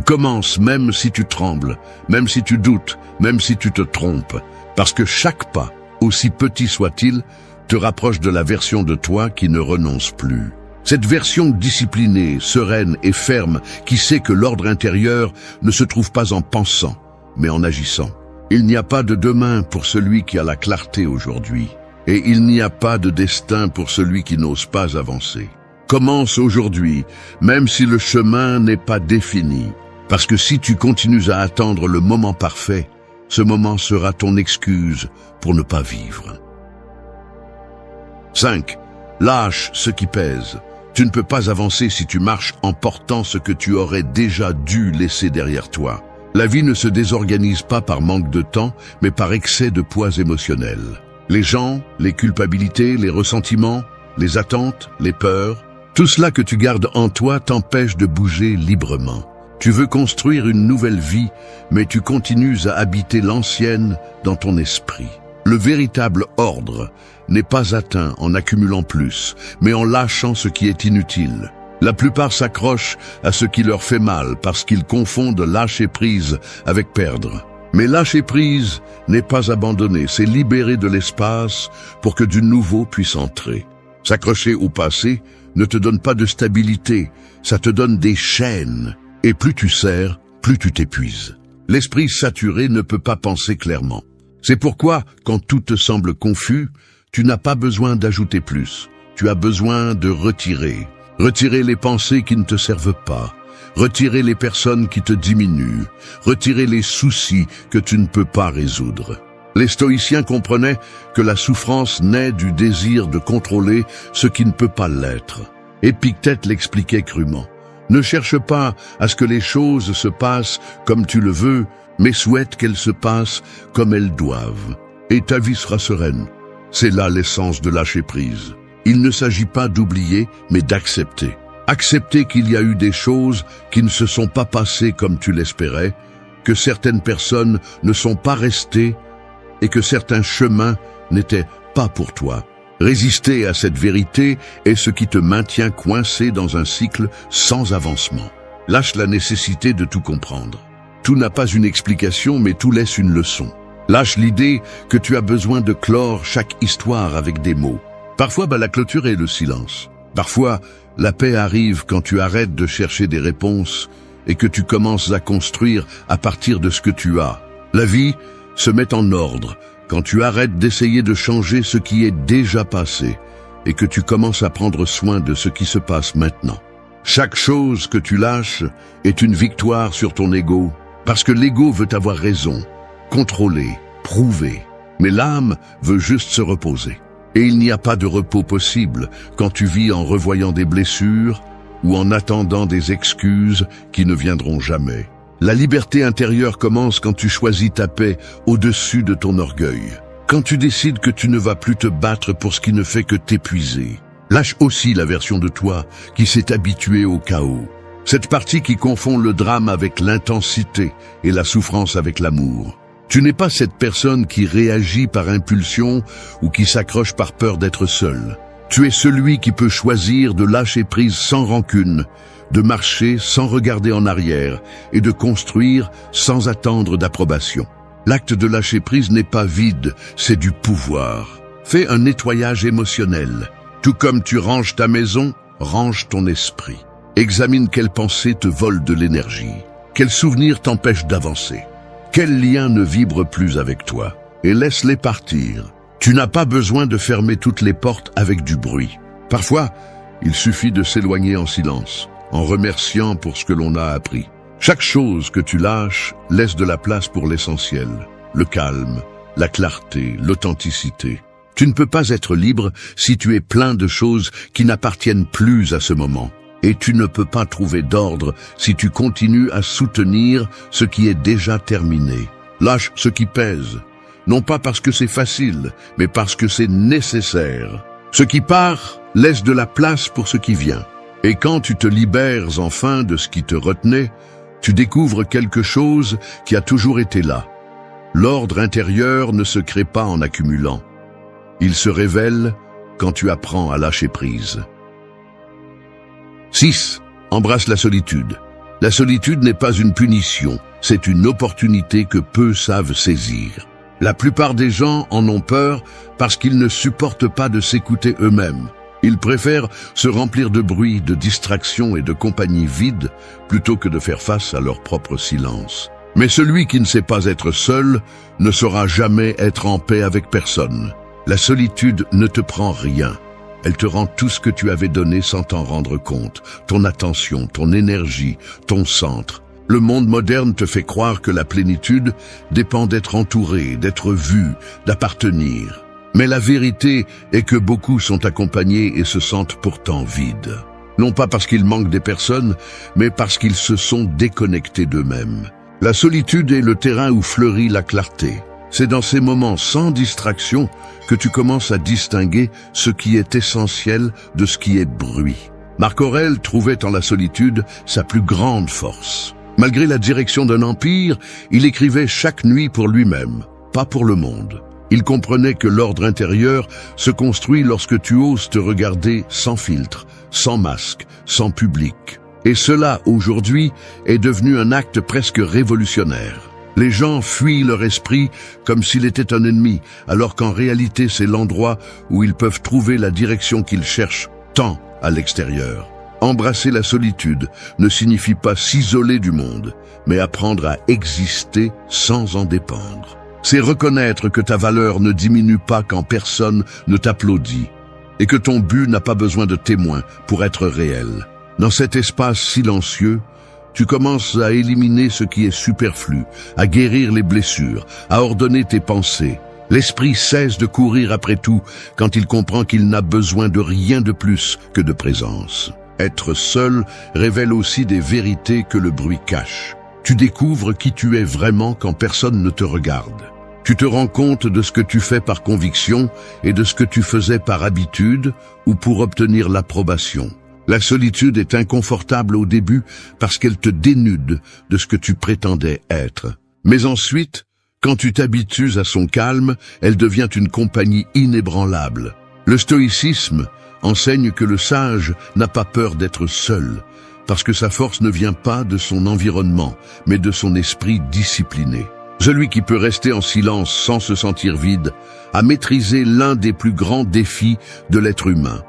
Commence même si tu trembles, même si tu doutes, même si tu te trompes, parce que chaque pas, aussi petit soit-il, te rapproche de la version de toi qui ne renonce plus. Cette version disciplinée, sereine et ferme qui sait que l'ordre intérieur ne se trouve pas en pensant, mais en agissant. Il n'y a pas de demain pour celui qui a la clarté aujourd'hui, et il n'y a pas de destin pour celui qui n'ose pas avancer. Commence aujourd'hui, même si le chemin n'est pas défini. Parce que si tu continues à attendre le moment parfait, ce moment sera ton excuse pour ne pas vivre. 5. Lâche ce qui pèse. Tu ne peux pas avancer si tu marches en portant ce que tu aurais déjà dû laisser derrière toi. La vie ne se désorganise pas par manque de temps, mais par excès de poids émotionnel. Les gens, les culpabilités, les ressentiments, les attentes, les peurs, tout cela que tu gardes en toi t'empêche de bouger librement. Tu veux construire une nouvelle vie, mais tu continues à habiter l'ancienne dans ton esprit. Le véritable ordre n'est pas atteint en accumulant plus, mais en lâchant ce qui est inutile. La plupart s'accrochent à ce qui leur fait mal parce qu'ils confondent lâcher prise avec perdre. Mais lâcher prise n'est pas abandonner, c'est libérer de l'espace pour que du nouveau puisse entrer. S'accrocher au passé ne te donne pas de stabilité, ça te donne des chaînes. Et plus tu serres, plus tu t'épuises. L'esprit saturé ne peut pas penser clairement. C'est pourquoi, quand tout te semble confus, tu n'as pas besoin d'ajouter plus. Tu as besoin de retirer. Retirer les pensées qui ne te servent pas. Retirer les personnes qui te diminuent. Retirer les soucis que tu ne peux pas résoudre. Les stoïciens comprenaient que la souffrance naît du désir de contrôler ce qui ne peut pas l'être. Épictète l'expliquait crûment. Ne cherche pas à ce que les choses se passent comme tu le veux, mais souhaite qu'elles se passent comme elles doivent. Et ta vie sera sereine. C'est là l'essence de lâcher prise. Il ne s'agit pas d'oublier, mais d'accepter. Accepter qu'il y a eu des choses qui ne se sont pas passées comme tu l'espérais, que certaines personnes ne sont pas restées et que certains chemins n'étaient pas pour toi. Résister à cette vérité est ce qui te maintient coincé dans un cycle sans avancement. Lâche la nécessité de tout comprendre. Tout n'a pas une explication, mais tout laisse une leçon. Lâche l'idée que tu as besoin de clore chaque histoire avec des mots. Parfois, la clôture est le silence. Parfois, la paix arrive quand tu arrêtes de chercher des réponses et que tu commences à construire à partir de ce que tu as. La vie se met en ordre quand tu arrêtes d'essayer de changer ce qui est déjà passé et que tu commences à prendre soin de ce qui se passe maintenant. Chaque chose que tu lâches est une victoire sur ton ego, parce que l'ego veut avoir raison, contrôler, prouver. Mais l'âme veut juste se reposer. Et il n'y a pas de repos possible quand tu vis en revoyant des blessures ou en attendant des excuses qui ne viendront jamais. La liberté intérieure commence quand tu choisis ta paix au-dessus de ton orgueil. Quand tu décides que tu ne vas plus te battre pour ce qui ne fait que t'épuiser. Lâche aussi la version de toi qui s'est habituée au chaos. Cette partie qui confond le drame avec l'intensité et la souffrance avec l'amour. Tu n'es pas cette personne qui réagit par impulsion ou qui s'accroche par peur d'être seul. Tu es celui qui peut choisir de lâcher prise sans rancune, de marcher sans regarder en arrière et de construire sans attendre d'approbation. L'acte de lâcher prise n'est pas vide, c'est du pouvoir. Fais un nettoyage émotionnel. Tout comme tu ranges ta maison, range ton esprit. Examine quelles pensées te volent de l'énergie. Quels souvenirs t'empêchent d'avancer. Quels liens ne vibrent plus avec toi? Et laisse-les partir. Tu n'as pas besoin de fermer toutes les portes avec du bruit. Parfois, il suffit de s'éloigner en silence, en remerciant pour ce que l'on a appris. Chaque chose que tu lâches laisse de la place pour l'essentiel. Le calme, la clarté, l'authenticité. Tu ne peux pas être libre si tu es plein de choses qui n'appartiennent plus à ce moment. Et tu ne peux pas trouver d'ordre si tu continues à soutenir ce qui est déjà terminé. Lâche ce qui pèse, non pas parce que c'est facile, mais parce que c'est nécessaire. Ce qui part laisse de la place pour ce qui vient. Et quand tu te libères enfin de ce qui te retenait, tu découvres quelque chose qui a toujours été là. L'ordre intérieur ne se crée pas en accumulant. Il se révèle quand tu apprends à lâcher prise. 6. Embrasse la solitude. La solitude n'est pas une punition, c'est une opportunité que peu savent saisir. La plupart des gens en ont peur parce qu'ils ne supportent pas de s'écouter eux-mêmes. Ils préfèrent se remplir de bruit, de distractions et de compagnie vide plutôt que de faire face à leur propre silence. Mais celui qui ne sait pas être seul ne saura jamais être en paix avec personne. La solitude ne te prend rien. Elle te rend tout ce que tu avais donné sans t'en rendre compte. Ton attention, ton énergie, ton centre. Le monde moderne te fait croire que la plénitude dépend d'être entouré, d'être vu, d'appartenir. Mais la vérité est que beaucoup sont accompagnés et se sentent pourtant vides. Non pas parce qu'ils manquent des personnes, mais parce qu'ils se sont déconnectés d'eux-mêmes. La solitude est le terrain où fleurit la clarté. C'est dans ces moments sans distraction que tu commences à distinguer ce qui est essentiel de ce qui est bruit. Marc Aurèle trouvait en la solitude sa plus grande force. Malgré la direction d'un empire, il écrivait chaque nuit pour lui-même, pas pour le monde. Il comprenait que l'ordre intérieur se construit lorsque tu oses te regarder sans filtre, sans masque, sans public. Et cela, aujourd'hui, est devenu un acte presque révolutionnaire. Les gens fuient leur esprit comme s'il était un ennemi, alors qu'en réalité c'est l'endroit où ils peuvent trouver la direction qu'ils cherchent tant à l'extérieur. Embrasser la solitude ne signifie pas s'isoler du monde, mais apprendre à exister sans en dépendre. C'est reconnaître que ta valeur ne diminue pas quand personne ne t'applaudit, et que ton but n'a pas besoin de témoins pour être réel. Dans cet espace silencieux, tu commences à éliminer ce qui est superflu, à guérir les blessures, à ordonner tes pensées. L'esprit cesse de courir après tout quand il comprend qu'il n'a besoin de rien de plus que de présence. Être seul révèle aussi des vérités que le bruit cache. Tu découvres qui tu es vraiment quand personne ne te regarde. Tu te rends compte de ce que tu fais par conviction et de ce que tu faisais par habitude ou pour obtenir l'approbation. La solitude est inconfortable au début parce qu'elle te dénude de ce que tu prétendais être. Mais ensuite, quand tu t'habitues à son calme, elle devient une compagnie inébranlable. Le stoïcisme enseigne que le sage n'a pas peur d'être seul, parce que sa force ne vient pas de son environnement, mais de son esprit discipliné. Celui qui peut rester en silence sans se sentir vide a maîtrisé l'un des plus grands défis de l'être humain,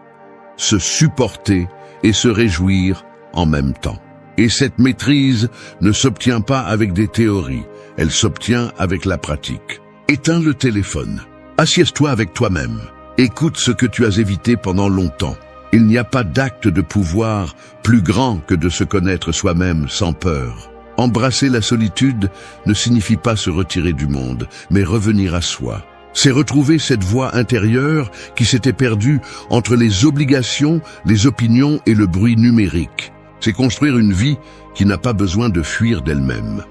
se supporter et se réjouir en même temps. Et cette maîtrise ne s'obtient pas avec des théories, elle s'obtient avec la pratique. Éteins le téléphone, assieds-toi avec toi-même, écoute ce que tu as évité pendant longtemps. Il n'y a pas d'acte de pouvoir plus grand que de se connaître soi-même sans peur. Embrasser la solitude ne signifie pas se retirer du monde, mais revenir à soi. C'est retrouver cette voix intérieure qui s'était perdue entre les obligations, les opinions et le bruit numérique. C'est construire une vie qui n'a pas besoin de fuir d'elle-même.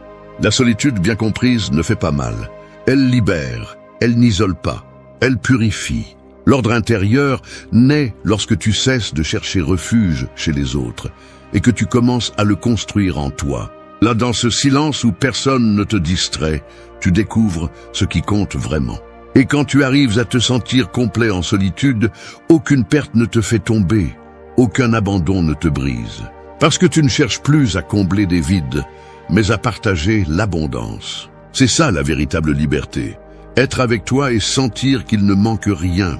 La solitude bien comprise ne fait pas mal. Elle libère, elle n'isole pas, elle purifie. L'ordre intérieur naît lorsque tu cesses de chercher refuge chez les autres et que tu commences à le construire en toi. Là, dans ce silence où personne ne te distrait, tu découvres ce qui compte vraiment. Et quand tu arrives à te sentir complet en solitude, aucune perte ne te fait tomber, aucun abandon ne te brise. Parce que tu ne cherches plus à combler des vides, mais à partager l'abondance. C'est ça la véritable liberté. Être avec toi et sentir qu'il ne manque rien.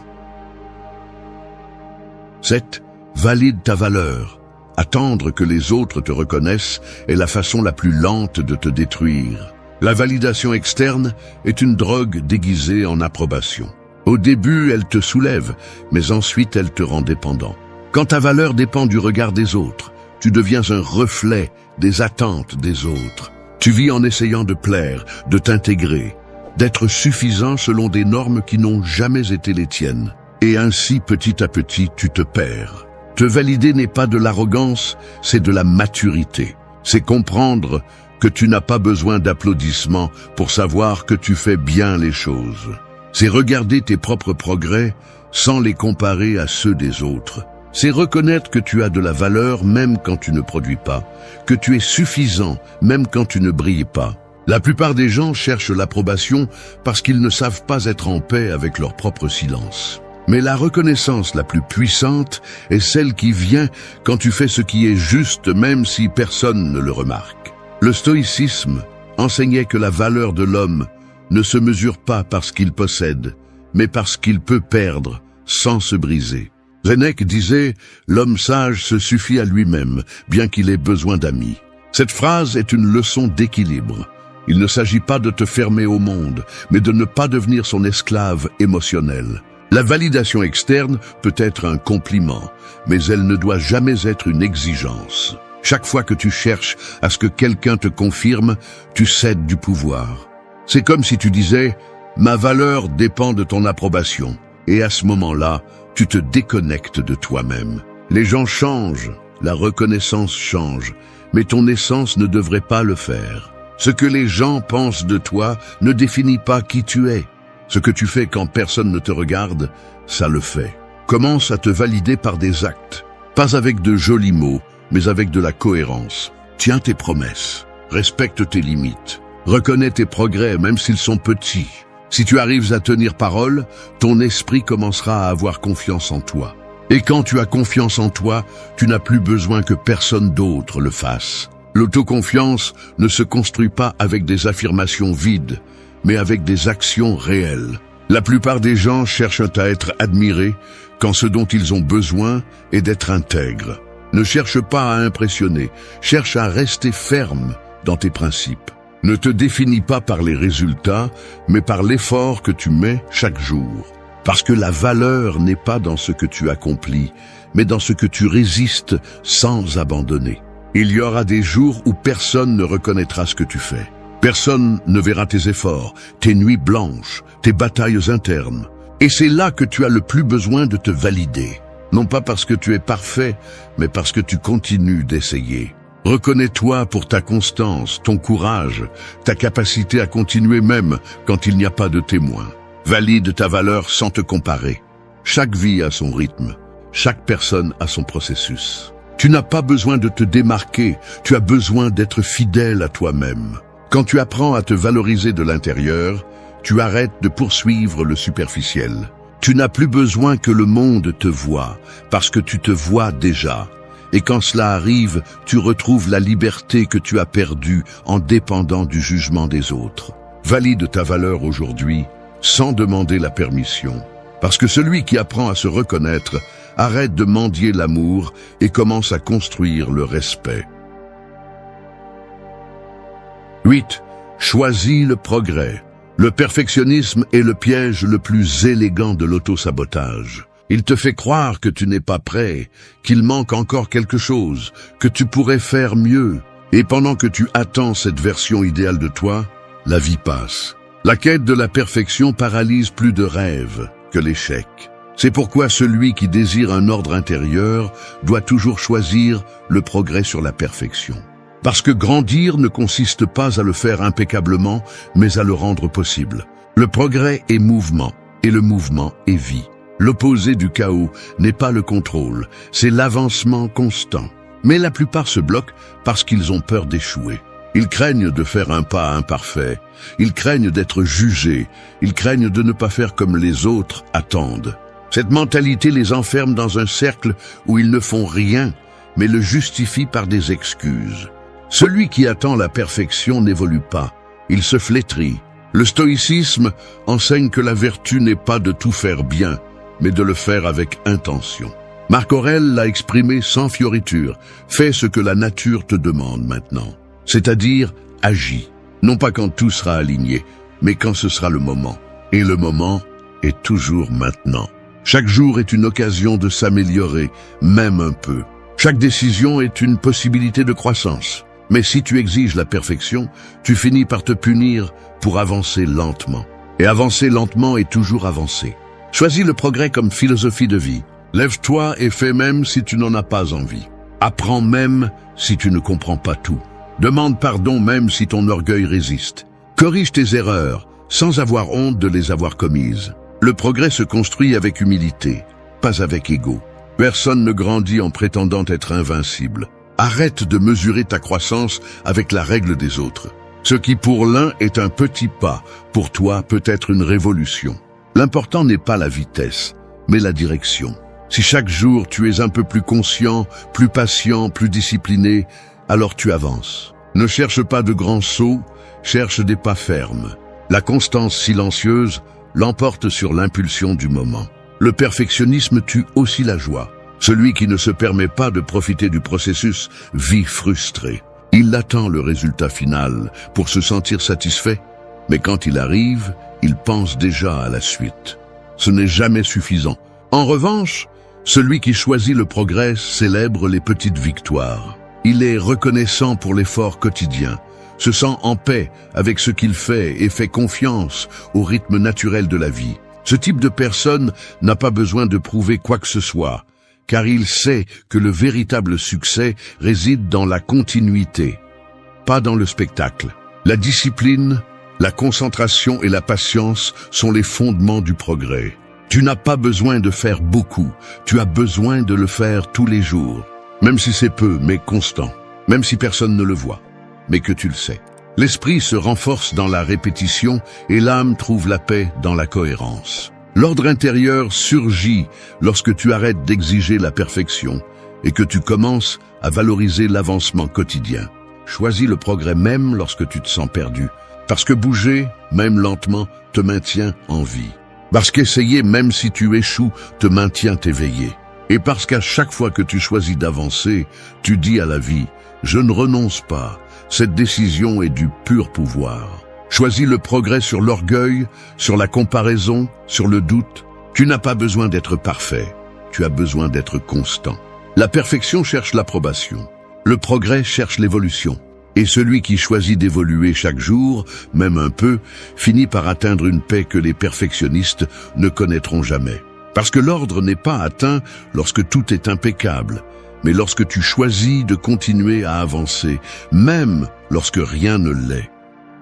7. Valide ta valeur. Attendre que les autres te reconnaissent est la façon la plus lente de te détruire. La validation externe est une drogue déguisée en approbation. Au début, elle te soulève, mais ensuite elle te rend dépendant. Quand ta valeur dépend du regard des autres, tu deviens un reflet des attentes des autres. Tu vis en essayant de plaire, de t'intégrer, d'être suffisant selon des normes qui n'ont jamais été les tiennes. Et ainsi, petit à petit, tu te perds. Te valider n'est pas de l'arrogance, c'est de la maturité. C'est comprendre que tu n'as pas besoin d'applaudissements pour savoir que tu fais bien les choses. C'est regarder tes propres progrès sans les comparer à ceux des autres. C'est reconnaître que tu as de la valeur même quand tu ne produis pas, que tu es suffisant même quand tu ne brilles pas. La plupart des gens cherchent l'approbation parce qu'ils ne savent pas être en paix avec leur propre silence. Mais la reconnaissance la plus puissante est celle qui vient quand tu fais ce qui est juste même si personne ne le remarque. Le stoïcisme enseignait que la valeur de l'homme ne se mesure pas par ce qu'il possède, mais parce qu'il peut perdre sans se briser. Sénèque disait « L'homme sage se suffit à lui-même, bien qu'il ait besoin d'amis ». Cette phrase est une leçon d'équilibre. Il ne s'agit pas de te fermer au monde, mais de ne pas devenir son esclave émotionnel. La validation externe peut être un compliment, mais elle ne doit jamais être une exigence. Chaque fois que tu cherches à ce que quelqu'un te confirme, tu cèdes du pouvoir. C'est comme si tu disais « Ma valeur dépend de ton approbation ». Et à ce moment-là, tu te déconnectes de toi-même. Les gens changent, la reconnaissance change, mais ton essence ne devrait pas le faire. Ce que les gens pensent de toi ne définit pas qui tu es. Ce que tu fais quand personne ne te regarde, ça le fait. Commence à te valider par des actes, pas avec de jolis mots, mais avec de la cohérence. Tiens tes promesses, respecte tes limites, reconnais tes progrès même s'ils sont petits. Si tu arrives à tenir parole, ton esprit commencera à avoir confiance en toi. Et quand tu as confiance en toi, tu n'as plus besoin que personne d'autre le fasse. L'autoconfiance ne se construit pas avec des affirmations vides, mais avec des actions réelles. La plupart des gens cherchent à être admirés quand ce dont ils ont besoin est d'être intègres. Ne cherche pas à impressionner, cherche à rester ferme dans tes principes. Ne te définis pas par les résultats, mais par l'effort que tu mets chaque jour. Parce que la valeur n'est pas dans ce que tu accomplis, mais dans ce que tu résistes sans abandonner. Il y aura des jours où personne ne reconnaîtra ce que tu fais. Personne ne verra tes efforts, tes nuits blanches, tes batailles internes. Et c'est là que tu as le plus besoin de te valider. Non pas parce que tu es parfait, mais parce que tu continues d'essayer. Reconnais-toi pour ta constance, ton courage, ta capacité à continuer même quand il n'y a pas de témoin. Valide ta valeur sans te comparer. Chaque vie a son rythme, chaque personne a son processus. Tu n'as pas besoin de te démarquer, tu as besoin d'être fidèle à toi-même. Quand tu apprends à te valoriser de l'intérieur, tu arrêtes de poursuivre le superficiel. Tu n'as plus besoin que le monde te voie, parce que tu te vois déjà. Et quand cela arrive, tu retrouves la liberté que tu as perdue en dépendant du jugement des autres. Valide ta valeur aujourd'hui, sans demander la permission. Parce que celui qui apprend à se reconnaître arrête de mendier l'amour et commence à construire le respect. 8. Choisis le progrès. Le perfectionnisme est le piège le plus élégant de l'autosabotage. Il te fait croire que tu n'es pas prêt, qu'il manque encore quelque chose, que tu pourrais faire mieux. Et pendant que tu attends cette version idéale de toi, la vie passe. La quête de la perfection paralyse plus de rêves que l'échec. C'est pourquoi celui qui désire un ordre intérieur doit toujours choisir le progrès sur la perfection. Parce que grandir ne consiste pas à le faire impeccablement, mais à le rendre possible. Le progrès est mouvement, et le mouvement est vie. L'opposé du chaos n'est pas le contrôle, c'est l'avancement constant. Mais la plupart se bloquent parce qu'ils ont peur d'échouer. Ils craignent de faire un pas imparfait, ils craignent d'être jugés, ils craignent de ne pas faire comme les autres attendent. Cette mentalité les enferme dans un cercle où ils ne font rien, mais le justifient par des excuses. Celui qui attend la perfection n'évolue pas, il se flétrit. Le stoïcisme enseigne que la vertu n'est pas de tout faire bien, mais de le faire avec intention. Marc Aurèle l'a exprimé sans fioriture, fais ce que la nature te demande maintenant. C'est-à-dire, agis, non pas quand tout sera aligné, mais quand ce sera le moment. Et le moment est toujours maintenant. Chaque jour est une occasion de s'améliorer, même un peu. Chaque décision est une possibilité de croissance. Mais si tu exiges la perfection, tu finis par te punir pour avancer lentement. Et avancer lentement est toujours avancer. Choisis le progrès comme philosophie de vie. Lève-toi et fais même si tu n'en as pas envie. Apprends même si tu ne comprends pas tout. Demande pardon même si ton orgueil résiste. Corrige tes erreurs sans avoir honte de les avoir commises. Le progrès se construit avec humilité, pas avec ego. Personne ne grandit en prétendant être invincible. Arrête de mesurer ta croissance avec la règle des autres. Ce qui pour l'un est un petit pas, pour toi peut être une révolution. L'important n'est pas la vitesse, mais la direction. Si chaque jour tu es un peu plus conscient, plus patient, plus discipliné, alors tu avances. Ne cherche pas de grands sauts, cherche des pas fermes. La constance silencieuse l'emporte sur l'impulsion du moment. Le perfectionnisme tue aussi la joie. Celui qui ne se permet pas de profiter du processus vit frustré. Il attend le résultat final pour se sentir satisfait, mais quand il arrive, il pense déjà à la suite. Ce n'est jamais suffisant. En revanche, celui qui choisit le progrès célèbre les petites victoires. Il est reconnaissant pour l'effort quotidien, se sent en paix avec ce qu'il fait et fait confiance au rythme naturel de la vie. Ce type de personne n'a pas besoin de prouver quoi que ce soit, car il sait que le véritable succès réside dans la continuité, pas dans le spectacle. La discipline, la concentration et la patience sont les fondements du progrès. Tu n'as pas besoin de faire beaucoup, tu as besoin de le faire tous les jours. Même si c'est peu, mais constant. Même si personne ne le voit, mais que tu le sais. L'esprit se renforce dans la répétition et l'âme trouve la paix dans la cohérence. L'ordre intérieur surgit lorsque tu arrêtes d'exiger la perfection et que tu commences à valoriser l'avancement quotidien. Choisis le progrès même lorsque tu te sens perdu, parce que bouger, même lentement, te maintient en vie. Parce qu'essayer, même si tu échoues, te maintient éveillé. Et parce qu'à chaque fois que tu choisis d'avancer, tu dis à la vie, je ne renonce pas, cette décision est du pur pouvoir. Choisis le progrès sur l'orgueil, sur la comparaison, sur le doute. Tu n'as pas besoin d'être parfait, tu as besoin d'être constant. La perfection cherche l'approbation, le progrès cherche l'évolution. Et celui qui choisit d'évoluer chaque jour, même un peu, finit par atteindre une paix que les perfectionnistes ne connaîtront jamais. Parce que l'ordre n'est pas atteint lorsque tout est impeccable, mais lorsque tu choisis de continuer à avancer, même lorsque rien ne l'est.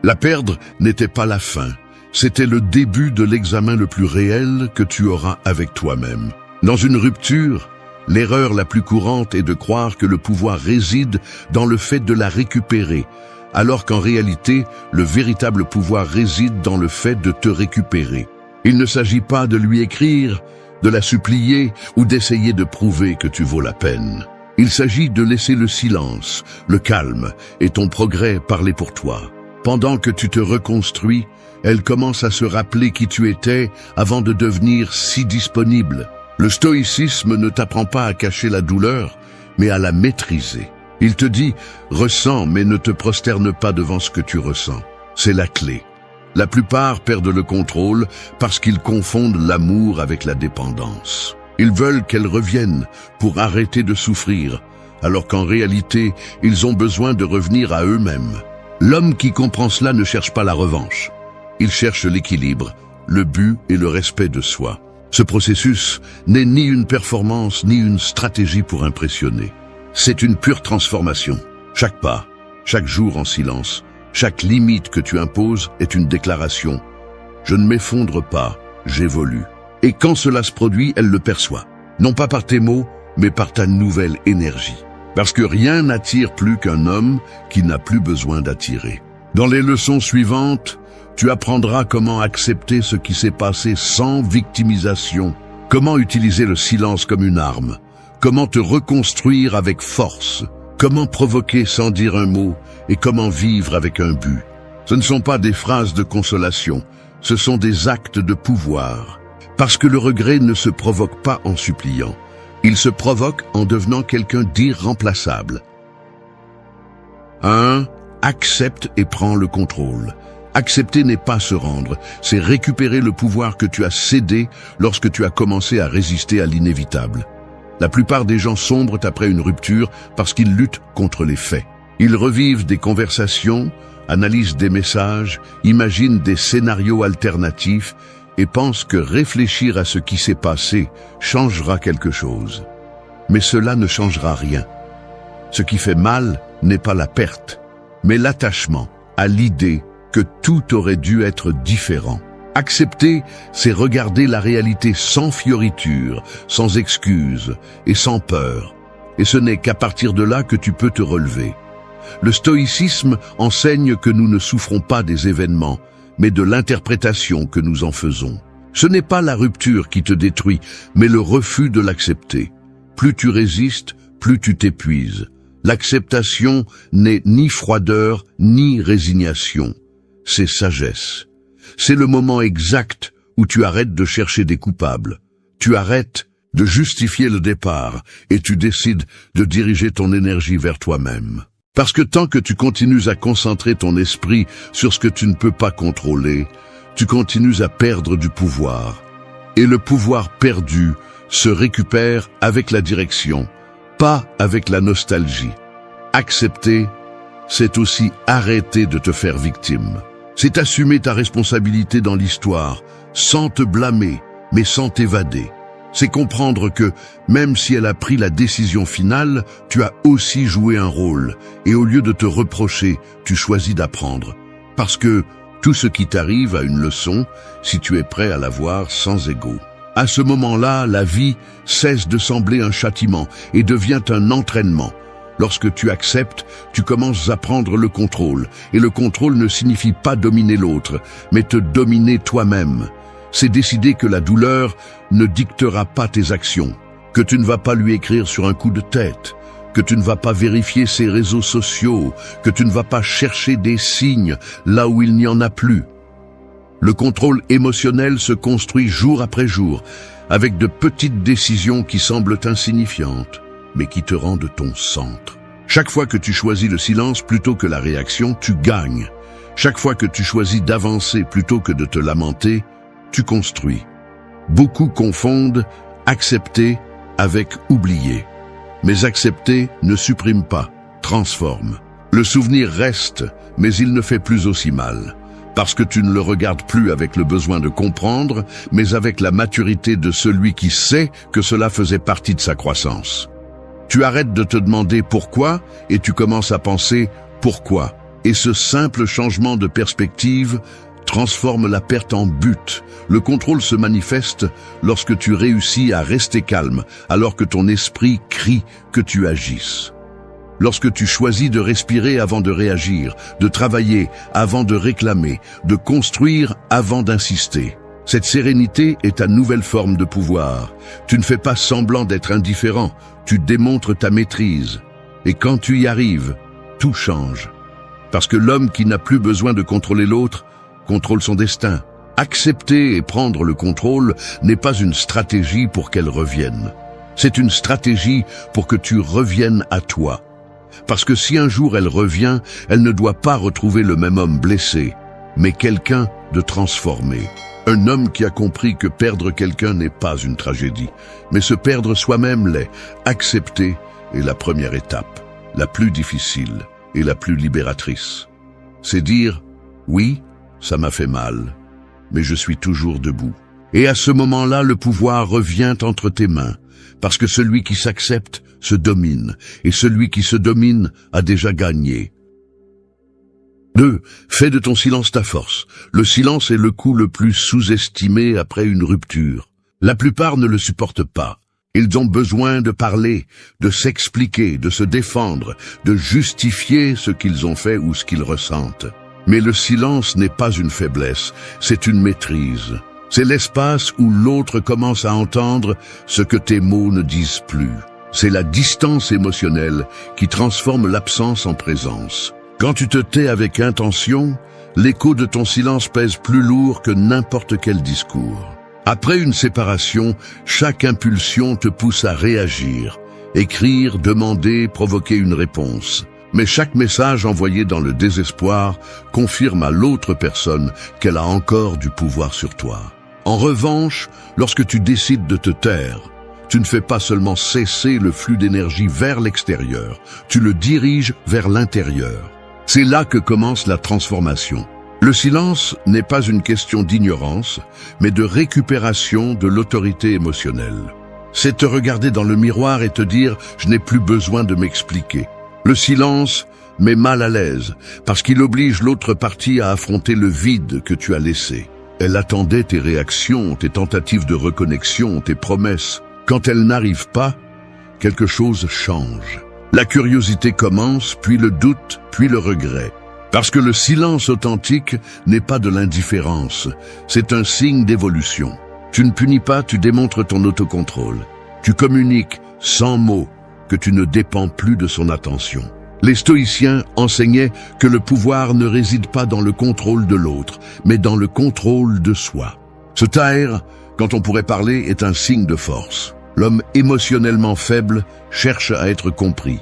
La perdre n'était pas la fin, c'était le début de l'examen le plus réel que tu auras avec toi-même. Dans une rupture, L'erreur la plus courante est de croire que le pouvoir réside dans le fait de la récupérer, alors qu'en réalité, le véritable pouvoir réside dans le fait de te récupérer. Il ne s'agit pas de lui écrire, de la supplier ou d'essayer de prouver que tu vaux la peine. Il s'agit de laisser le silence, le calme et ton progrès parler pour toi. Pendant que tu te reconstruis, elle commence à se rappeler qui tu étais avant de devenir si disponible. Le stoïcisme ne t'apprend pas à cacher la douleur, mais à la maîtriser. Il te dit « ressens, mais ne te prosterne pas devant ce que tu ressens ». C'est la clé. La plupart perdent le contrôle parce qu'ils confondent l'amour avec la dépendance. Ils veulent qu'elle revienne pour arrêter de souffrir, alors qu'en réalité, ils ont besoin de revenir à eux-mêmes. L'homme qui comprend cela ne cherche pas la revanche. Il cherche l'équilibre, le but et le respect de soi. Ce processus n'est ni une performance ni une stratégie pour impressionner. C'est une pure transformation. Chaque pas, chaque jour en silence, chaque limite que tu imposes est une déclaration. Je ne m'effondre pas, j'évolue. Et quand cela se produit, elle le perçoit. Non pas par tes mots, mais par ta nouvelle énergie. Parce que rien n'attire plus qu'un homme qui n'a plus besoin d'attirer. Dans les leçons suivantes, tu apprendras comment accepter ce qui s'est passé sans victimisation, comment utiliser le silence comme une arme, comment te reconstruire avec force, comment provoquer sans dire un mot et comment vivre avec un but. Ce ne sont pas des phrases de consolation, ce sont des actes de pouvoir. Parce que le regret ne se provoque pas en suppliant, il se provoque en devenant quelqu'un d'irremplaçable. 1. Accepte et prends le contrôle. Accepter n'est pas se rendre, c'est récupérer le pouvoir que tu as cédé lorsque tu as commencé à résister à l'inévitable. La plupart des gens sombrent après une rupture parce qu'ils luttent contre les faits. Ils revivent des conversations, analysent des messages, imaginent des scénarios alternatifs et pensent que réfléchir à ce qui s'est passé changera quelque chose. Mais cela ne changera rien. Ce qui fait mal n'est pas la perte, mais l'attachement à l'idée que tout aurait dû être différent. Accepter, c'est regarder la réalité sans fioriture, sans excuses et sans peur. Et ce n'est qu'à partir de là que tu peux te relever. Le stoïcisme enseigne que nous ne souffrons pas des événements, mais de l'interprétation que nous en faisons. Ce n'est pas la rupture qui te détruit, mais le refus de l'accepter. Plus tu résistes, plus tu t'épuises. L'acceptation n'est ni froideur, ni résignation. C'est sagesse. C'est le moment exact où tu arrêtes de chercher des coupables. Tu arrêtes de justifier le départ et tu décides de diriger ton énergie vers toi-même. Parce que tant que tu continues à concentrer ton esprit sur ce que tu ne peux pas contrôler, tu continues à perdre du pouvoir. Et le pouvoir perdu se récupère avec la direction, pas avec la nostalgie. Accepter, c'est aussi arrêter de te faire victime. C'est assumer ta responsabilité dans l'histoire, sans te blâmer, mais sans t'évader. C'est comprendre que, même si elle a pris la décision finale, tu as aussi joué un rôle, et au lieu de te reprocher, tu choisis d'apprendre. Parce que tout ce qui t'arrive a une leçon, si tu es prêt à la voir sans ego. À ce moment-là, la vie cesse de sembler un châtiment et devient un entraînement. Lorsque tu acceptes, tu commences à prendre le contrôle. Et le contrôle ne signifie pas dominer l'autre, mais te dominer toi-même. C'est décider que la douleur ne dictera pas tes actions, que tu ne vas pas lui écrire sur un coup de tête, que tu ne vas pas vérifier ses réseaux sociaux, que tu ne vas pas chercher des signes là où il n'y en a plus. Le contrôle émotionnel se construit jour après jour, avec de petites décisions qui semblent insignifiantes, mais qui te rendent ton centre. Chaque fois que tu choisis le silence plutôt que la réaction, tu gagnes. Chaque fois que tu choisis d'avancer plutôt que de te lamenter, tu construis. Beaucoup confondent accepter avec oublier. Mais accepter ne supprime pas, transforme. Le souvenir reste, mais il ne fait plus aussi mal. Parce que tu ne le regardes plus avec le besoin de comprendre, mais avec la maturité de celui qui sait que cela faisait partie de sa croissance. Tu arrêtes de te demander pourquoi et tu commences à penser pourquoi. Et ce simple changement de perspective transforme la perte en but. Le contrôle se manifeste lorsque tu réussis à rester calme, alors que ton esprit crie que tu agisses. Lorsque tu choisis de respirer avant de réagir, de travailler avant de réclamer, de construire avant d'insister. Cette sérénité est ta nouvelle forme de pouvoir. Tu ne fais pas semblant d'être indifférent, tu démontres ta maîtrise. Et quand tu y arrives, tout change. Parce que l'homme qui n'a plus besoin de contrôler l'autre, contrôle son destin. Accepter et prendre le contrôle n'est pas une stratégie pour qu'elle revienne. C'est une stratégie pour que tu reviennes à toi. Parce que si un jour elle revient, elle ne doit pas retrouver le même homme blessé, mais quelqu'un de transformé. Un homme qui a compris que perdre quelqu'un n'est pas une tragédie, mais se perdre soi-même l'est. Accepter est la première étape, la plus difficile et la plus libératrice. C'est dire, oui, ça m'a fait mal, mais je suis toujours debout. Et à ce moment-là, le pouvoir revient entre tes mains, parce que celui qui s'accepte se domine, et celui qui se domine a déjà gagné. 2. Fais de ton silence ta force. Le silence est le coup le plus sous-estimé après une rupture. La plupart ne le supportent pas. Ils ont besoin de parler, de s'expliquer, de se défendre, de justifier ce qu'ils ont fait ou ce qu'ils ressentent. Mais le silence n'est pas une faiblesse, c'est une maîtrise. C'est l'espace où l'autre commence à entendre ce que tes mots ne disent plus. C'est la distance émotionnelle qui transforme l'absence en présence. Quand tu te tais avec intention, l'écho de ton silence pèse plus lourd que n'importe quel discours. Après une séparation, chaque impulsion te pousse à réagir, écrire, demander, provoquer une réponse. Mais chaque message envoyé dans le désespoir confirme à l'autre personne qu'elle a encore du pouvoir sur toi. En revanche, lorsque tu décides de te taire, tu ne fais pas seulement cesser le flux d'énergie vers l'extérieur, tu le diriges vers l'intérieur. C'est là que commence la transformation. Le silence n'est pas une question d'ignorance, mais de récupération de l'autorité émotionnelle. C'est te regarder dans le miroir et te dire « je n'ai plus besoin de m'expliquer ». Le silence met mal à l'aise, parce qu'il oblige l'autre partie à affronter le vide que tu as laissé. Elle attendait tes réactions, tes tentatives de reconnexion, tes promesses. Quand elles n'arrivent pas, quelque chose change. La curiosité commence, puis le doute, puis le regret. Parce que le silence authentique n'est pas de l'indifférence, c'est un signe d'évolution. Tu ne punis pas, tu démontres ton autocontrôle. Tu communiques sans mots que tu ne dépends plus de son attention. Les stoïciens enseignaient que le pouvoir ne réside pas dans le contrôle de l'autre, mais dans le contrôle de soi. Se taire, quand on pourrait parler, est un signe de force. L'homme émotionnellement faible cherche à être compris.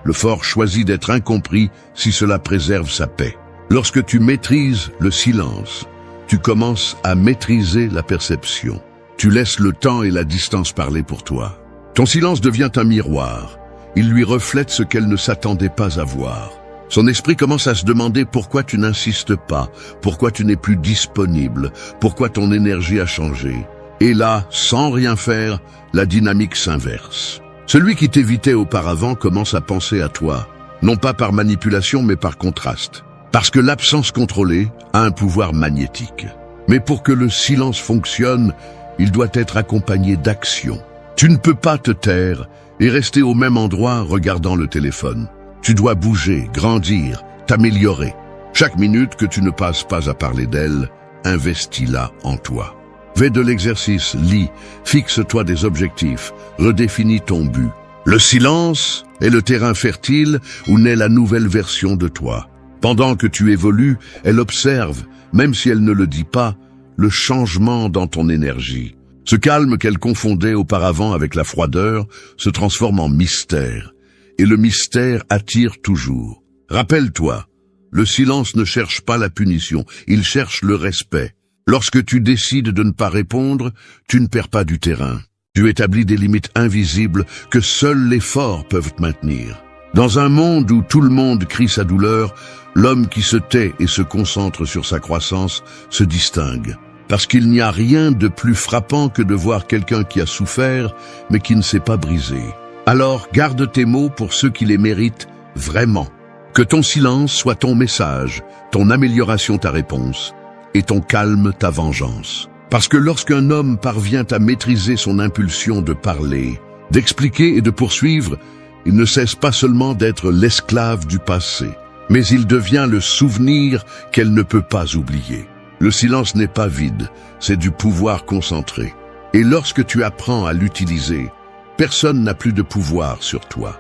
Le fort choisit d'être incompris si cela préserve sa paix. Lorsque tu maîtrises le silence, tu commences à maîtriser la perception. Tu laisses le temps et la distance parler pour toi. Ton silence devient un miroir. Il lui reflète ce qu'elle ne s'attendait pas à voir. Son esprit commence à se demander pourquoi tu n'insistes pas, pourquoi tu n'es plus disponible, pourquoi ton énergie a changé. Et là, sans rien faire, la dynamique s'inverse. Celui qui t'évitait auparavant commence à penser à toi, non pas par manipulation mais par contraste. Parce que l'absence contrôlée a un pouvoir magnétique. Mais pour que le silence fonctionne, il doit être accompagné d'action. Tu ne peux pas te taire et rester au même endroit regardant le téléphone. Tu dois bouger, grandir, t'améliorer. Chaque minute que tu ne passes pas à parler d'elle, investis-la en toi. Fais de l'exercice, lis, fixe-toi des objectifs, redéfinis ton but. Le silence est le terrain fertile où naît la nouvelle version de toi. Pendant que tu évolues, elle observe, même si elle ne le dit pas, le changement dans ton énergie. Ce calme qu'elle confondait auparavant avec la froideur se transforme en mystère. Et le mystère attire toujours. Rappelle-toi, le silence ne cherche pas la punition, il cherche le respect. Lorsque tu décides de ne pas répondre, tu ne perds pas du terrain. Tu établis des limites invisibles que seuls les forts peuvent maintenir. Dans un monde où tout le monde crie sa douleur, l'homme qui se tait et se concentre sur sa croissance se distingue. Parce qu'il n'y a rien de plus frappant que de voir quelqu'un qui a souffert, mais qui ne s'est pas brisé. Alors garde tes mots pour ceux qui les méritent vraiment. Que ton silence soit ton message, ton amélioration ta réponse. et ton calme ta vengeance. Parce que lorsqu'un homme parvient à maîtriser son impulsion de parler, d'expliquer et de poursuivre, il ne cesse pas seulement d'être l'esclave du passé, mais il devient le souvenir qu'elle ne peut pas oublier. Le silence n'est pas vide, c'est du pouvoir concentré. Et lorsque tu apprends à l'utiliser, personne n'a plus de pouvoir sur toi.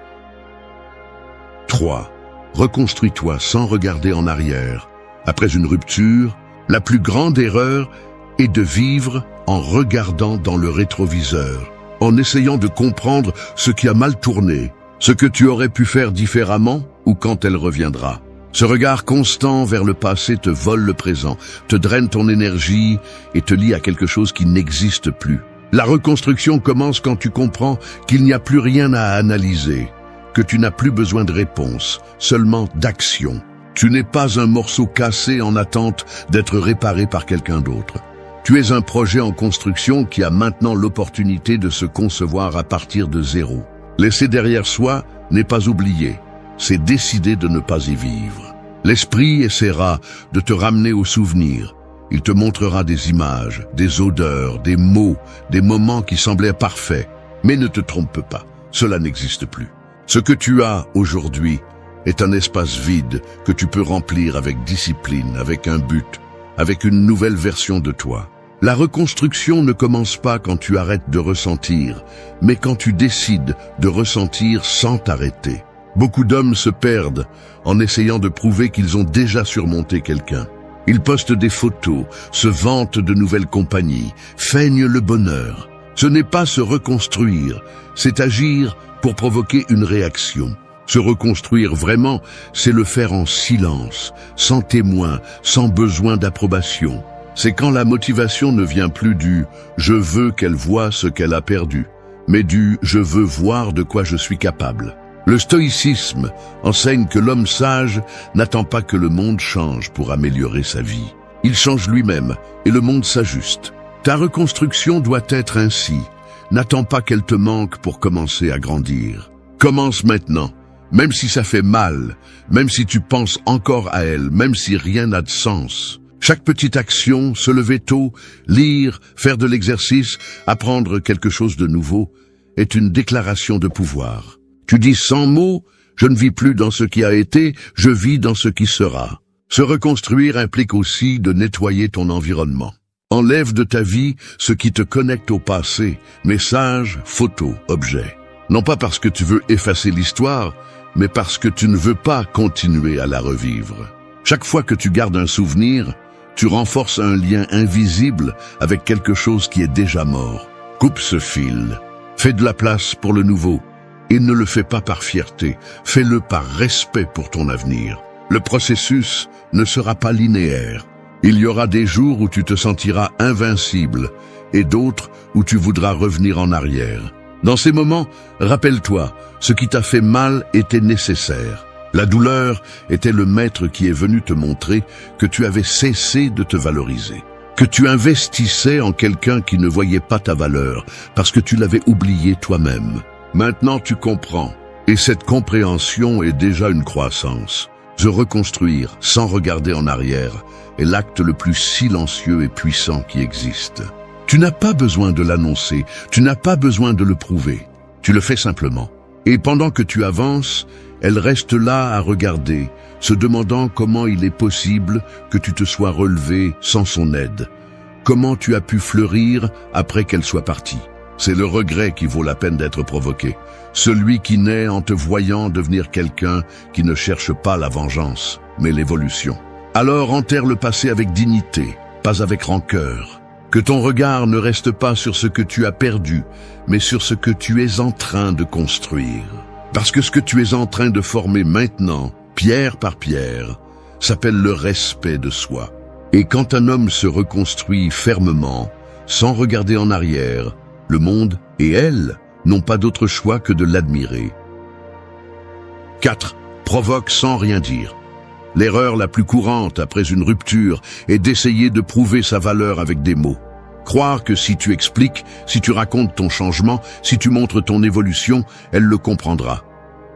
3. Reconstruis-toi sans regarder en arrière. Après une rupture, la plus grande erreur est de vivre en regardant dans le rétroviseur, en essayant de comprendre ce qui a mal tourné, ce que tu aurais pu faire différemment ou quand elle reviendra. Ce regard constant vers le passé te vole le présent, te draine ton énergie et te lie à quelque chose qui n'existe plus. La reconstruction commence quand tu comprends qu'il n'y a plus rien à analyser, que tu n'as plus besoin de réponse, seulement d'action. Tu n'es pas un morceau cassé en attente d'être réparé par quelqu'un d'autre. Tu es un projet en construction qui a maintenant l'opportunité de se concevoir à partir de zéro. Laisser derrière soi n'est pas oublier, c'est décider de ne pas y vivre. L'esprit essaiera de te ramener au souvenir. Il te montrera des images, des odeurs, des mots, des moments qui semblaient parfaits. Mais ne te trompe pas, cela n'existe plus. Ce que tu as aujourd'hui est un espace vide que tu peux remplir avec discipline, avec un but, avec une nouvelle version de toi. La reconstruction ne commence pas quand tu arrêtes de ressentir, mais quand tu décides de ressentir sans t'arrêter. Beaucoup d'hommes se perdent en essayant de prouver qu'ils ont déjà surmonté quelqu'un. Ils postent des photos, se vantent de nouvelles compagnies, feignent le bonheur. Ce n'est pas se reconstruire, c'est agir pour provoquer une réaction. Se reconstruire vraiment, c'est le faire en silence, sans témoin, sans besoin d'approbation. C'est quand la motivation ne vient plus du « je veux qu'elle voie ce qu'elle a perdu », mais du « je veux voir de quoi je suis capable ». Le stoïcisme enseigne que l'homme sage n'attend pas que le monde change pour améliorer sa vie. Il change lui-même et le monde s'ajuste. Ta reconstruction doit être ainsi. N'attends pas qu'elle te manque pour commencer à grandir. Commence maintenant, même si ça fait mal, même si tu penses encore à elle, même si rien n'a de sens. Chaque petite action, se lever tôt, lire, faire de l'exercice, apprendre quelque chose de nouveau, est une déclaration de pouvoir. Tu dis sans mots, je ne vis plus dans ce qui a été, je vis dans ce qui sera. Se reconstruire implique aussi de nettoyer ton environnement. Enlève de ta vie ce qui te connecte au passé, messages, photos, objets. Non pas parce que tu veux effacer l'histoire, mais parce que tu ne veux pas continuer à la revivre. Chaque fois que tu gardes un souvenir, tu renforces un lien invisible avec quelque chose qui est déjà mort. Coupe ce fil, fais de la place pour le nouveau. Et ne le fais pas par fierté, fais-le par respect pour ton avenir. Le processus ne sera pas linéaire. Il y aura des jours où tu te sentiras invincible et d'autres où tu voudras revenir en arrière. Dans ces moments, rappelle-toi, ce qui t'a fait mal était nécessaire. La douleur était le maître qui est venu te montrer que tu avais cessé de te valoriser, que tu investissais en quelqu'un qui ne voyait pas ta valeur parce que tu l'avais oublié toi-même. Maintenant tu comprends, et cette compréhension est déjà une croissance. Se reconstruire sans regarder en arrière est l'acte le plus silencieux et puissant qui existe. Tu n'as pas besoin de l'annoncer, tu n'as pas besoin de le prouver, tu le fais simplement. Et pendant que tu avances, elle reste là à regarder, se demandant comment il est possible que tu te sois relevé sans son aide. Comment tu as pu fleurir après qu'elle soit partie. C'est le regret qui vaut la peine d'être provoqué. Celui qui naît en te voyant devenir quelqu'un qui ne cherche pas la vengeance, mais l'évolution. Alors enterre le passé avec dignité, pas avec rancœur. Que ton regard ne reste pas sur ce que tu as perdu, mais sur ce que tu es en train de construire. Parce que ce que tu es en train de former maintenant, pierre par pierre, s'appelle le respect de soi. Et quand un homme se reconstruit fermement, sans regarder en arrière, le monde et elle n'ont pas d'autre choix que de l'admirer. 4. Provoque sans rien dire. L'erreur la plus courante après une rupture est d'essayer de prouver sa valeur avec des mots. Croire que si tu expliques, si tu racontes ton changement, si tu montres ton évolution, elle le comprendra.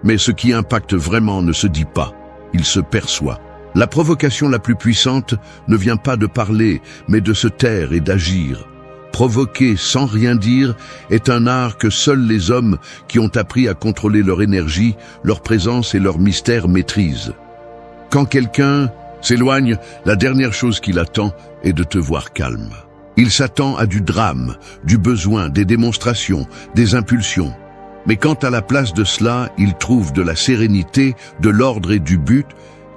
Mais ce qui impacte vraiment ne se dit pas, il se perçoit. La provocation la plus puissante ne vient pas de parler, mais de se taire et d'agir. Provoquer sans rien dire est un art que seuls les hommes qui ont appris à contrôler leur énergie, leur présence et leur mystère maîtrisent. Quand quelqu'un s'éloigne, la dernière chose qu'il attend est de te voir calme. Il s'attend à du drame, du besoin, des démonstrations, des impulsions. Mais quand à la place de cela, il trouve de la sérénité, de l'ordre et du but,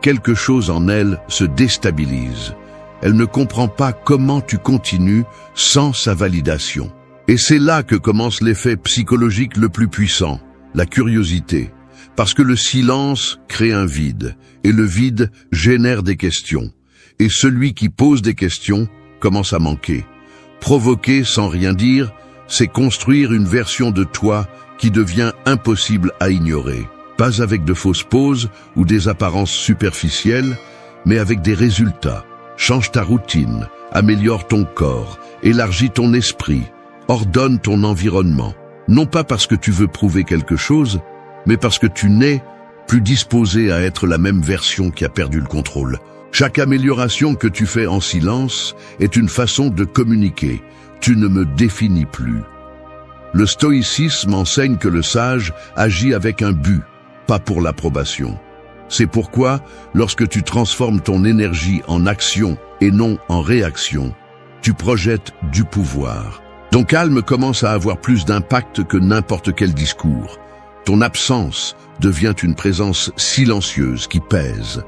quelque chose en elle se déstabilise. Elle ne comprend pas comment tu continues sans sa validation. Et c'est là que commence l'effet psychologique le plus puissant, la curiosité. Parce que le silence crée un vide, et le vide génère des questions. Et celui qui pose des questions commence à manquer. Provoquer sans rien dire, c'est construire une version de toi qui devient impossible à ignorer. Pas avec de fausses poses ou des apparences superficielles, mais avec des résultats. Change ta routine, améliore ton corps, élargis ton esprit, ordonne ton environnement. Non pas parce que tu veux prouver quelque chose, mais parce que tu n'es plus disposé à être la même version qui a perdu le contrôle. Chaque amélioration que tu fais en silence est une façon de communiquer. Tu ne me définis plus. Le stoïcisme enseigne que le sage agit avec un but, pas pour l'approbation. C'est pourquoi, lorsque tu transformes ton énergie en action et non en réaction, tu projettes du pouvoir. Ton calme commence à avoir plus d'impact que n'importe quel discours. Ton absence devient une présence silencieuse qui pèse.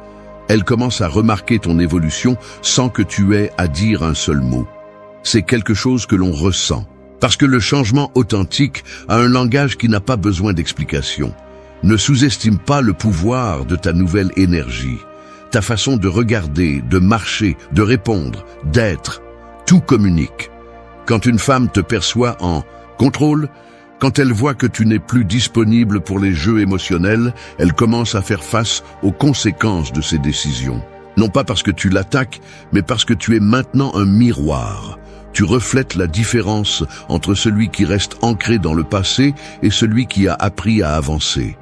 Elle commence à remarquer ton évolution sans que tu aies à dire un seul mot. C'est quelque chose que l'on ressent. Parce que le changement authentique a un langage qui n'a pas besoin d'explication. Ne sous-estime pas le pouvoir de ta nouvelle énergie. Ta façon de regarder, de marcher, de répondre, d'être, tout communique. Quand une femme te perçoit en contrôle, quand elle voit que tu n'es plus disponible pour les jeux émotionnels, elle commence à faire face aux conséquences de ses décisions. Non pas parce que tu l'attaques, mais parce que tu es maintenant un miroir. Tu reflètes la différence entre celui qui reste ancré dans le passé et celui qui a appris à avancer.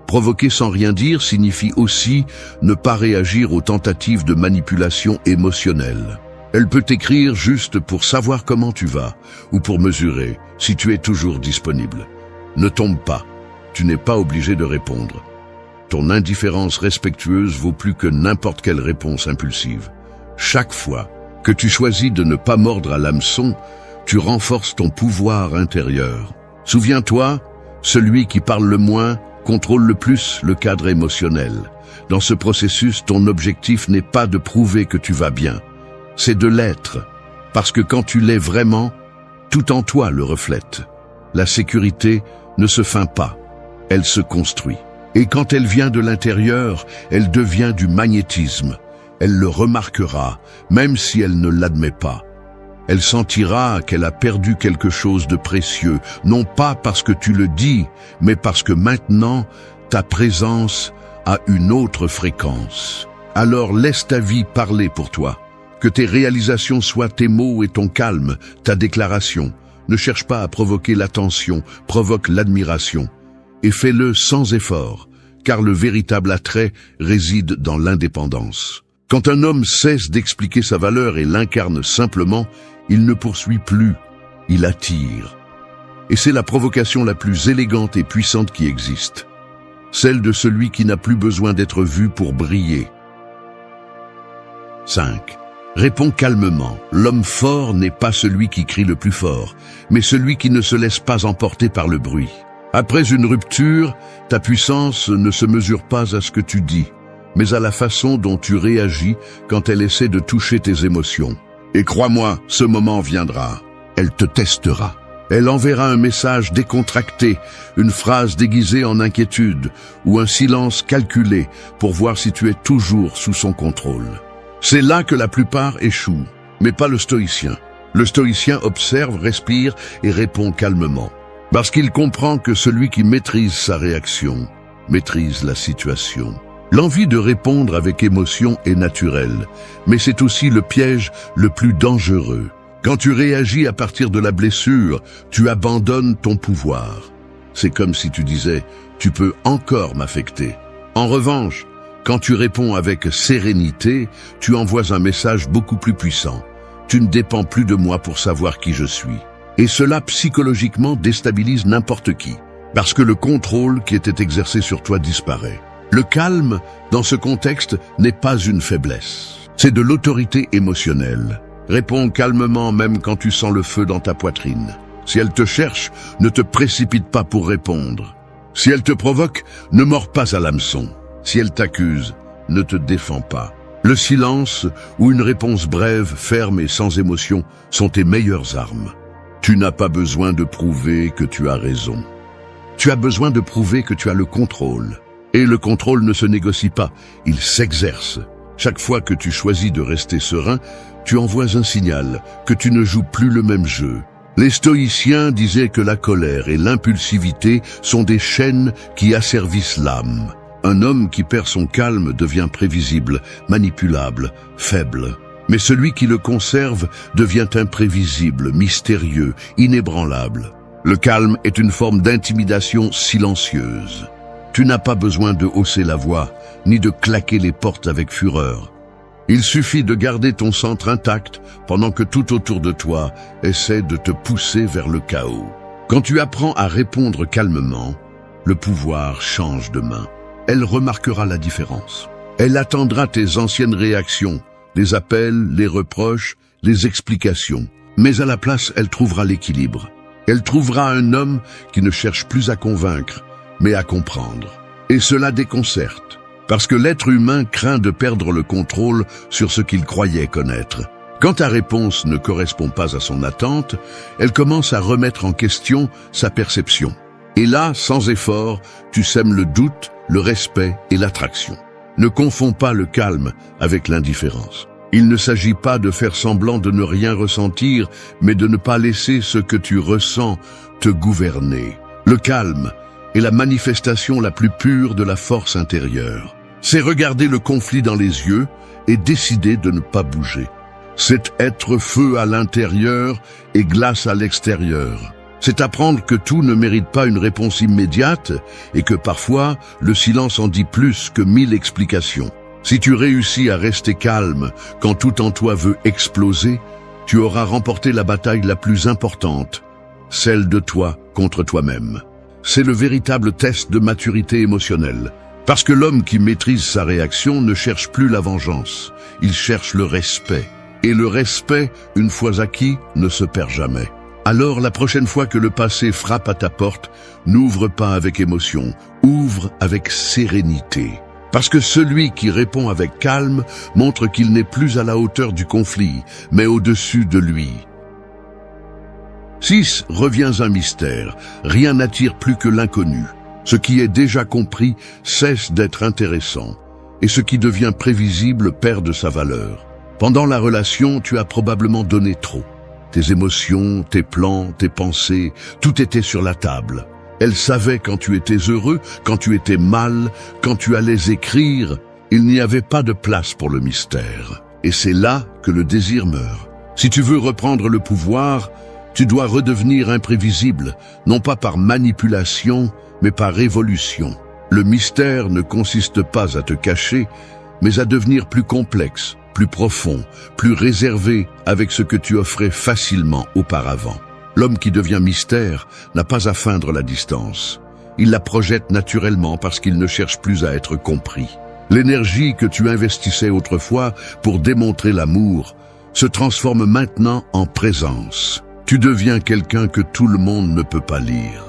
Provoquer sans rien dire signifie aussi ne pas réagir aux tentatives de manipulation émotionnelle. Elle peut t'écrire juste pour savoir comment tu vas ou pour mesurer si tu es toujours disponible. Ne tombe pas, tu n'es pas obligé de répondre. Ton indifférence respectueuse vaut plus que n'importe quelle réponse impulsive. Chaque fois que tu choisis de ne pas mordre à l'hameçon, tu renforces ton pouvoir intérieur. Souviens-toi, celui qui parle le moins contrôle le plus le cadre émotionnel. Dans ce processus, ton objectif n'est pas de prouver que tu vas bien, c'est de l'être. Parce que quand tu l'es vraiment, tout en toi le reflète. La sécurité ne se feint pas, elle se construit. Et quand elle vient de l'intérieur, elle devient du magnétisme. Elle le remarquera, même si elle ne l'admet pas. Elle sentira qu'elle a perdu quelque chose de précieux, non pas parce que tu le dis, mais parce que maintenant, ta présence a une autre fréquence. Alors laisse ta vie parler pour toi. Que tes réalisations soient tes mots et ton calme, ta déclaration. Ne cherche pas à provoquer l'attention, provoque l'admiration. Et fais-le sans effort, car le véritable attrait réside dans l'indépendance. Quand un homme cesse d'expliquer sa valeur et l'incarne simplement, il ne poursuit plus, il attire. Et c'est la provocation la plus élégante et puissante qui existe. Celle de celui qui n'a plus besoin d'être vu pour briller. 5. Réponds calmement. L'homme fort n'est pas celui qui crie le plus fort, mais celui qui ne se laisse pas emporter par le bruit. Après une rupture, ta puissance ne se mesure pas à ce que tu dis, mais à la façon dont tu réagis quand elle essaie de toucher tes émotions. Et crois-moi, ce moment viendra. Elle te testera. Elle enverra un message décontracté, une phrase déguisée en inquiétude ou un silence calculé pour voir si tu es toujours sous son contrôle. C'est là que la plupart échouent, mais pas le stoïcien. Le stoïcien observe, respire et répond calmement. Parce qu'il comprend que celui qui maîtrise sa réaction maîtrise la situation. L'envie de répondre avec émotion est naturelle, mais c'est aussi le piège le plus dangereux. Quand tu réagis à partir de la blessure, tu abandonnes ton pouvoir. C'est comme si tu disais « tu peux encore m'affecter ». En revanche, Quand tu réponds avec sérénité, tu envoies un message beaucoup plus puissant. Tu ne dépends plus de moi pour savoir qui je suis. Et cela psychologiquement déstabilise n'importe qui, parce que le contrôle qui était exercé sur toi disparaît. Le calme, dans ce contexte, n'est pas une faiblesse. C'est de l'autorité émotionnelle. Réponds calmement même quand tu sens le feu dans ta poitrine. Si elle te cherche, ne te précipite pas pour répondre. Si elle te provoque, ne mords pas à l'hameçon. Si elle t'accuse, ne te défends pas. Le silence ou une réponse brève, ferme et sans émotion sont tes meilleures armes. Tu n'as pas besoin de prouver que tu as raison. Tu as besoin de prouver que tu as le contrôle. Et le contrôle ne se négocie pas, il s'exerce. Chaque fois que tu choisis de rester serein, tu envoies un signal que tu ne joues plus le même jeu. Les stoïciens disaient que la colère et l'impulsivité sont des chaînes qui asservissent l'âme. Un homme qui perd son calme devient prévisible, manipulable, faible. Mais celui qui le conserve devient imprévisible, mystérieux, inébranlable. Le calme est une forme d'intimidation silencieuse. Tu n'as pas besoin de hausser la voix, ni de claquer les portes avec fureur. Il suffit de garder ton centre intact pendant que tout autour de toi essaie de te pousser vers le chaos. Quand tu apprends à répondre calmement, le pouvoir change de main. Elle remarquera la différence. Elle attendra tes anciennes réactions, les appels, les reproches, les explications. Mais à la place, elle trouvera l'équilibre. Elle trouvera un homme qui ne cherche plus à convaincre, mais à comprendre. Et cela déconcerte, parce que l'être humain craint de perdre le contrôle sur ce qu'il croyait connaître. Quand ta réponse ne correspond pas à son attente, elle commence à remettre en question sa perception. Et là, sans effort, tu sèmes le doute, le respect et l'attraction. Ne confonds pas le calme avec l'indifférence. Il ne s'agit pas de faire semblant de ne rien ressentir, mais de ne pas laisser ce que tu ressens te gouverner. Le calme est la manifestation la plus pure de la force intérieure. C'est regarder le conflit dans les yeux et décider de ne pas bouger. C'est être feu à l'intérieur et glace à l'extérieur. C'est apprendre que tout ne mérite pas une réponse immédiate et que parfois, le silence en dit plus que 1000 explications. Si tu réussis à rester calme quand tout en toi veut exploser, tu auras remporté la bataille la plus importante, celle de toi contre toi-même. C'est le véritable test de maturité émotionnelle. Parce que l'homme qui maîtrise sa réaction ne cherche plus la vengeance, il cherche le respect. Et le respect, une fois acquis, ne se perd jamais. Alors la prochaine fois que le passé frappe à ta porte, n'ouvre pas avec émotion, ouvre avec sérénité. Parce que celui qui répond avec calme montre qu'il n'est plus à la hauteur du conflit, mais au-dessus de lui. 6. Reviens un mystère. Rien n'attire plus que l'inconnu. Ce qui est déjà compris cesse d'être intéressant, et ce qui devient prévisible perd de sa valeur. Pendant la relation, tu as probablement donné trop. Tes émotions, tes plans, tes pensées, tout était sur la table. Elle savait quand tu étais heureux, quand tu étais mal, quand tu allais écrire. Il n'y avait pas de place pour le mystère. Et c'est là que le désir meurt. Si tu veux reprendre le pouvoir, tu dois redevenir imprévisible, non pas par manipulation, mais par révolution. Le mystère ne consiste pas à te cacher, mais à devenir plus complexe, plus profond, plus réservé avec ce que tu offrais facilement auparavant. L'homme qui devient mystère n'a pas à feindre la distance. Il la projette naturellement parce qu'il ne cherche plus à être compris. L'énergie que tu investissais autrefois pour démontrer l'amour se transforme maintenant en présence. Tu deviens quelqu'un que tout le monde ne peut pas lire.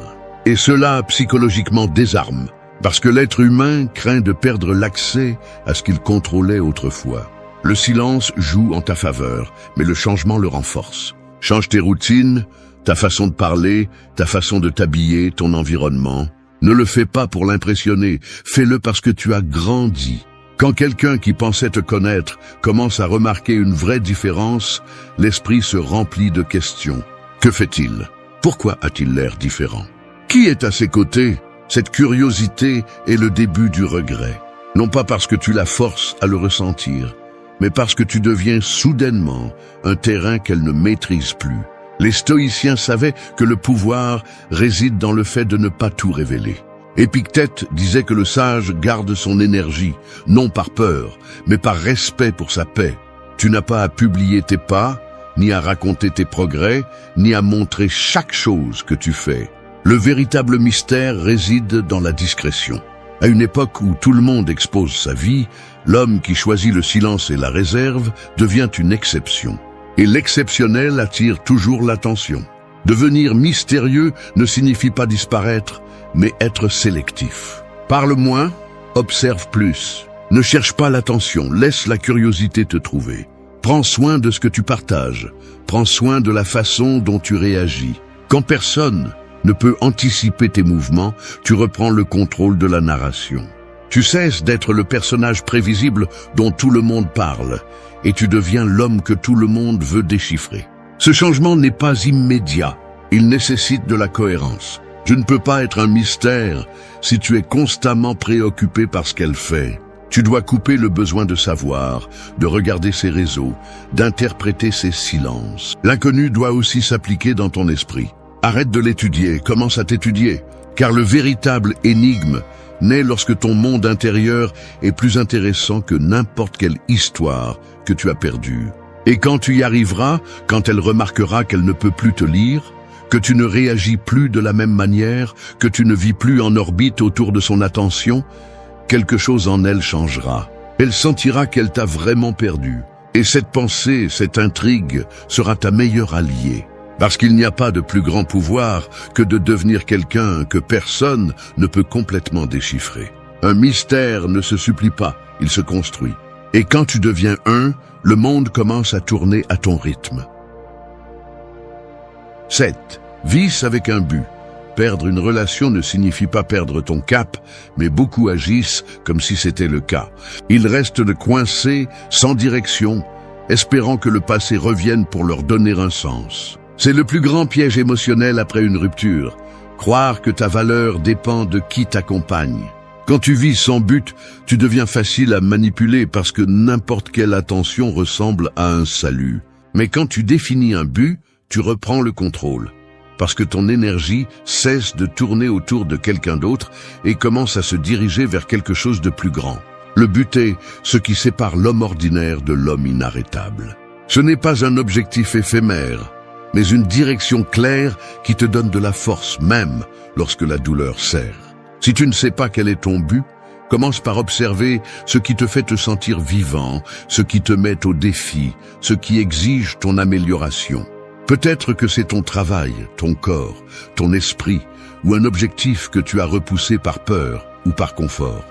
Et cela psychologiquement désarme, parce que l'être humain craint de perdre l'accès à ce qu'il contrôlait autrefois. Le silence joue en ta faveur, mais le changement le renforce. Change tes routines, ta façon de parler, ta façon de t'habiller, ton environnement. Ne le fais pas pour l'impressionner, fais-le parce que tu as grandi. Quand quelqu'un qui pensait te connaître commence à remarquer une vraie différence, l'esprit se remplit de questions. Que fait-il? Pourquoi a-t-il l'air différent? Qui est à ses côtés? Cette curiosité est le début du regret. Non pas parce que tu la forces à le ressentir, mais parce que tu deviens soudainement un terrain qu'elle ne maîtrise plus. Les stoïciens savaient que le pouvoir réside dans le fait de ne pas tout révéler. Épictète disait que le sage garde son énergie, non par peur, mais par respect pour sa paix. Tu n'as pas à publier tes pas, ni à raconter tes progrès, ni à montrer chaque chose que tu fais. Le véritable mystère réside dans la discrétion. À une époque où tout le monde expose sa vie, l'homme qui choisit le silence et la réserve devient une exception. Et l'exceptionnel attire toujours l'attention. Devenir mystérieux ne signifie pas disparaître, mais être sélectif. Parle moins, observe plus. Ne cherche pas l'attention, laisse la curiosité te trouver. Prends soin de ce que tu partages, prends soin de la façon dont tu réagis. Quand personne ne peut anticiper tes mouvements, tu reprends le contrôle de la narration. Tu cesses d'être le personnage prévisible dont tout le monde parle, et tu deviens l'homme que tout le monde veut déchiffrer. Ce changement n'est pas immédiat, il nécessite de la cohérence. Tu ne peux pas être un mystère si tu es constamment préoccupé par ce qu'elle fait. Tu dois couper le besoin de savoir, de regarder ses réseaux, d'interpréter ses silences. L'inconnu doit aussi s'appliquer dans ton esprit. Arrête de l'étudier, commence à t'étudier, car le véritable énigme naît lorsque ton monde intérieur est plus intéressant que n'importe quelle histoire que tu as perdue. Et quand tu y arriveras, quand elle remarquera qu'elle ne peut plus te lire, que tu ne réagis plus de la même manière, que tu ne vis plus en orbite autour de son attention, quelque chose en elle changera. Elle sentira qu'elle t'a vraiment perdu. Et cette pensée, cette intrigue, sera ta meilleure alliée. Parce qu'il n'y a pas de plus grand pouvoir que de devenir quelqu'un que personne ne peut complètement déchiffrer. Un mystère ne se supplie pas, il se construit. Et quand tu deviens un, le monde commence à tourner à ton rythme. 7. Vice avec un but. Perdre une relation ne signifie pas perdre ton cap, mais beaucoup agissent comme si c'était le cas. Ils restent coincés, sans direction, espérant que le passé revienne pour leur donner un sens. C'est le plus grand piège émotionnel après une rupture. Croire que ta valeur dépend de qui t'accompagne. Quand tu vis sans but, tu deviens facile à manipuler parce que n'importe quelle attention ressemble à un salut. Mais quand tu définis un but, tu reprends le contrôle. Parce que ton énergie cesse de tourner autour de quelqu'un d'autre et commence à se diriger vers quelque chose de plus grand. Le but est ce qui sépare l'homme ordinaire de l'homme inarrêtable. Ce n'est pas un objectif éphémère, mais une direction claire qui te donne de la force même lorsque la douleur serre. Si tu ne sais pas quel est ton but, commence par observer ce qui te fait te sentir vivant, ce qui te met au défi, ce qui exige ton amélioration. Peut-être que c'est ton travail, ton corps, ton esprit ou un objectif que tu as repoussé par peur ou par confort.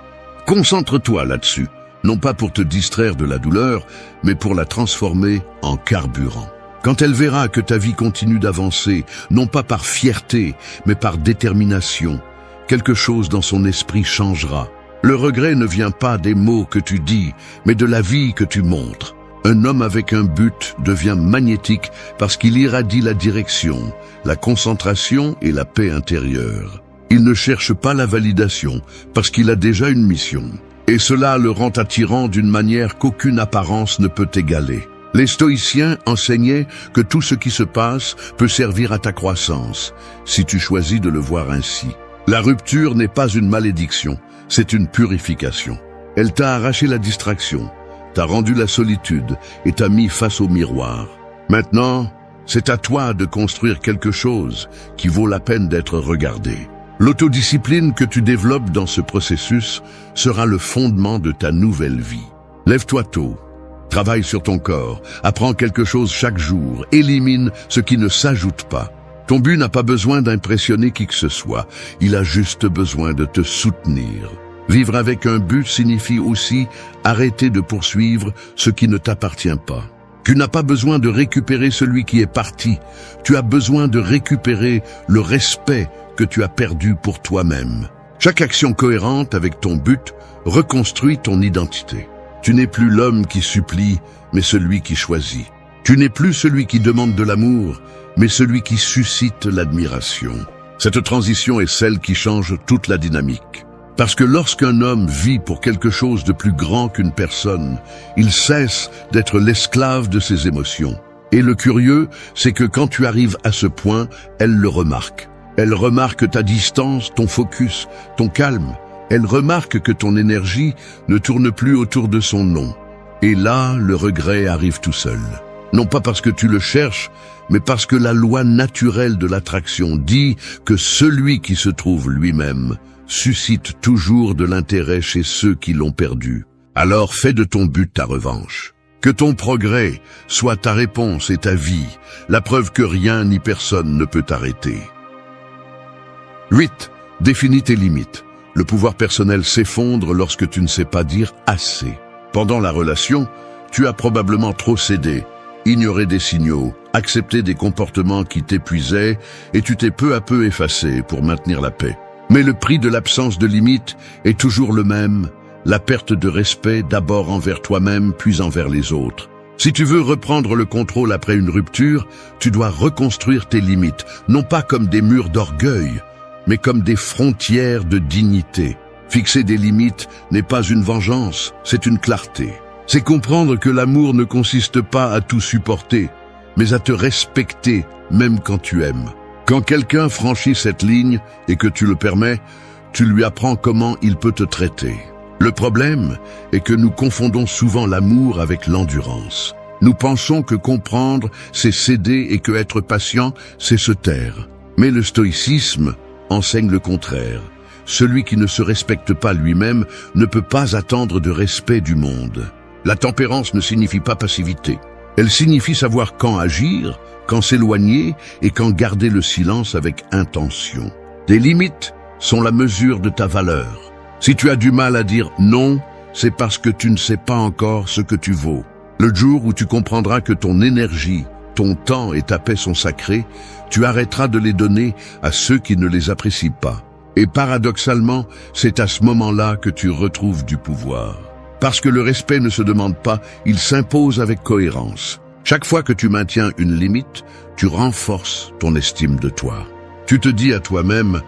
Concentre-toi là-dessus, non pas pour te distraire de la douleur, mais pour la transformer en carburant. Quand elle verra que ta vie continue d'avancer, non pas par fierté, mais par détermination, quelque chose dans son esprit changera. Le regret ne vient pas des mots que tu dis, mais de la vie que tu montres. Un homme avec un but devient magnétique parce qu'il irradie la direction, la concentration et la paix intérieure. Il ne cherche pas la validation parce qu'il a déjà une mission. Et cela le rend attirant d'une manière qu'aucune apparence ne peut égaler. Les stoïciens enseignaient que tout ce qui se passe peut servir à ta croissance, si tu choisis de le voir ainsi. La rupture n'est pas une malédiction, c'est une purification. Elle t'a arraché la distraction, t'a rendu la solitude et t'a mis face au miroir. Maintenant, c'est à toi de construire quelque chose qui vaut la peine d'être regardé. L'autodiscipline que tu développes dans ce processus sera le fondement de ta nouvelle vie. Lève-toi tôt, travaille sur ton corps, apprends quelque chose chaque jour, élimine ce qui ne s'ajoute pas. Ton but n'a pas besoin d'impressionner qui que ce soit, il a juste besoin de te soutenir. Vivre avec un but signifie aussi arrêter de poursuivre ce qui ne t'appartient pas. Tu n'as pas besoin de récupérer celui qui est parti, tu as besoin de récupérer le respect que tu as perdu pour toi-même. Chaque action cohérente avec ton but reconstruit ton identité. Tu n'es plus l'homme qui supplie, mais celui qui choisit. Tu n'es plus celui qui demande de l'amour, mais celui qui suscite l'admiration. Cette transition est celle qui change toute la dynamique. Parce que lorsqu'un homme vit pour quelque chose de plus grand qu'une personne, il cesse d'être l'esclave de ses émotions. Et le curieux, c'est que quand tu arrives à ce point, elle le remarque. Elle remarque ta distance, ton focus, ton calme. Elle remarque que ton énergie ne tourne plus autour de son nom. Et là, le regret arrive tout seul. Non pas parce que tu le cherches, mais parce que la loi naturelle de l'attraction dit que celui qui se trouve lui-même suscite toujours de l'intérêt chez ceux qui l'ont perdu. Alors fais de ton but ta revanche. Que ton progrès soit ta réponse et ta vie, la preuve que rien ni personne ne peut t'arrêter. 8. Définis tes limites. Le pouvoir personnel s'effondre lorsque tu ne sais pas dire assez. Pendant la relation, tu as probablement trop cédé, ignoré des signaux, accepté des comportements qui t'épuisaient et tu t'es peu à peu effacé pour maintenir la paix. Mais le prix de l'absence de limites est toujours le même, la perte de respect d'abord envers toi-même puis envers les autres. Si tu veux reprendre le contrôle après une rupture, tu dois reconstruire tes limites, non pas comme des murs d'orgueil, mais comme des frontières de dignité. Fixer des limites n'est pas une vengeance, c'est une clarté. C'est comprendre que l'amour ne consiste pas à tout supporter, mais à te respecter même quand tu aimes. Quand quelqu'un franchit cette ligne et que tu le permets, tu lui apprends comment il peut te traiter. Le problème est que nous confondons souvent l'amour avec l'endurance. Nous pensons que comprendre, c'est céder et que être patient, c'est se taire. Mais le stoïcisme enseigne le contraire. Celui qui ne se respecte pas lui-même ne peut pas attendre de respect du monde. La tempérance ne signifie pas passivité. Elle signifie savoir quand agir, quand s'éloigner et quand garder le silence avec intention. Tes limites sont la mesure de ta valeur. Si tu as du mal à dire non, c'est parce que tu ne sais pas encore ce que tu vaux. Le jour où tu comprendras que ton énergie, ton temps et ta paix sont sacrés, tu arrêteras de les donner à ceux qui ne les apprécient pas. Et paradoxalement, c'est à ce moment-là que tu retrouves du pouvoir. Parce que le respect ne se demande pas, il s'impose avec cohérence. Chaque fois que tu maintiens une limite, tu renforces ton estime de toi. Tu te dis à toi-même,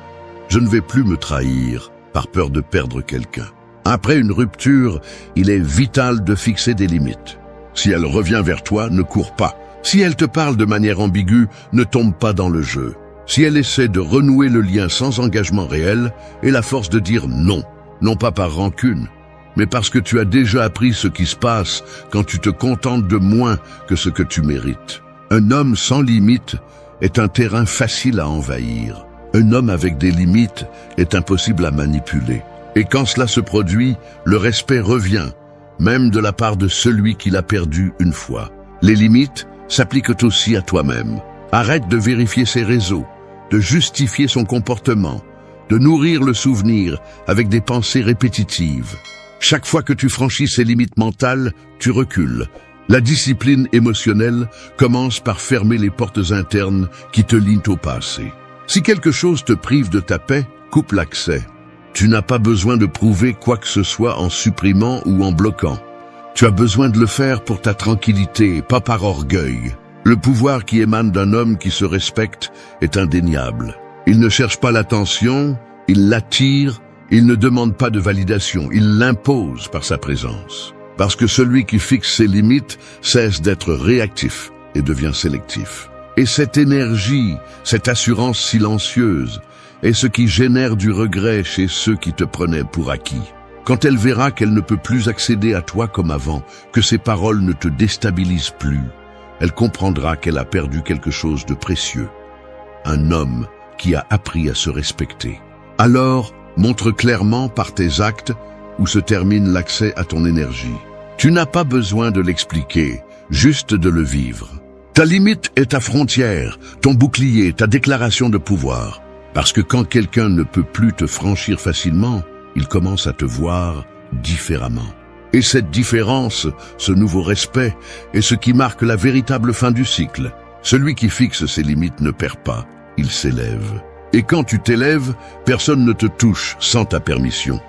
je ne vais plus me trahir par peur de perdre quelqu'un. Après une rupture, il est vital de fixer des limites. Si elle revient vers toi, ne cours pas. Si elle te parle de manière ambiguë, ne tombe pas dans le jeu. Si elle essaie de renouer le lien sans engagement réel, aie la force de dire non. Non pas par rancune, mais parce que tu as déjà appris ce qui se passe quand tu te contentes de moins que ce que tu mérites. Un homme sans limite est un terrain facile à envahir. Un homme avec des limites est impossible à manipuler. Et quand cela se produit, le respect revient, même de la part de celui qui l'a perdu une fois. Les limites s'appliquent aussi à toi-même. Arrête de vérifier ses réseaux, de justifier son comportement, de nourrir le souvenir avec des pensées répétitives. Chaque fois que tu franchis ces limites mentales, tu recules. La discipline émotionnelle commence par fermer les portes internes qui te lient au passé. Si quelque chose te prive de ta paix, coupe l'accès. Tu n'as pas besoin de prouver quoi que ce soit en supprimant ou en bloquant. Tu as besoin de le faire pour ta tranquillité, pas par orgueil. Le pouvoir qui émane d'un homme qui se respecte est indéniable. Il ne cherche pas l'attention, il l'attire, il ne demande pas de validation, il l'impose par sa présence. Parce que celui qui fixe ses limites cesse d'être réactif et devient sélectif. Et cette énergie, cette assurance silencieuse, est ce qui génère du regret chez ceux qui te prenaient pour acquis. Quand elle verra qu'elle ne peut plus accéder à toi comme avant, que ses paroles ne te déstabilisent plus, elle comprendra qu'elle a perdu quelque chose de précieux. Un homme qui a appris à se respecter. Alors, montre clairement par tes actes où se termine l'accès à ton énergie. Tu n'as pas besoin de l'expliquer, juste de le vivre. Ta limite est ta frontière, ton bouclier, ta déclaration de pouvoir. Parce que quand quelqu'un ne peut plus te franchir facilement, il commence à te voir différemment. Et cette différence, ce nouveau respect, est ce qui marque la véritable fin du cycle. Celui qui fixe ses limites ne perd pas, il s'élève. Et quand tu t'élèves, personne ne te touche sans ta permission.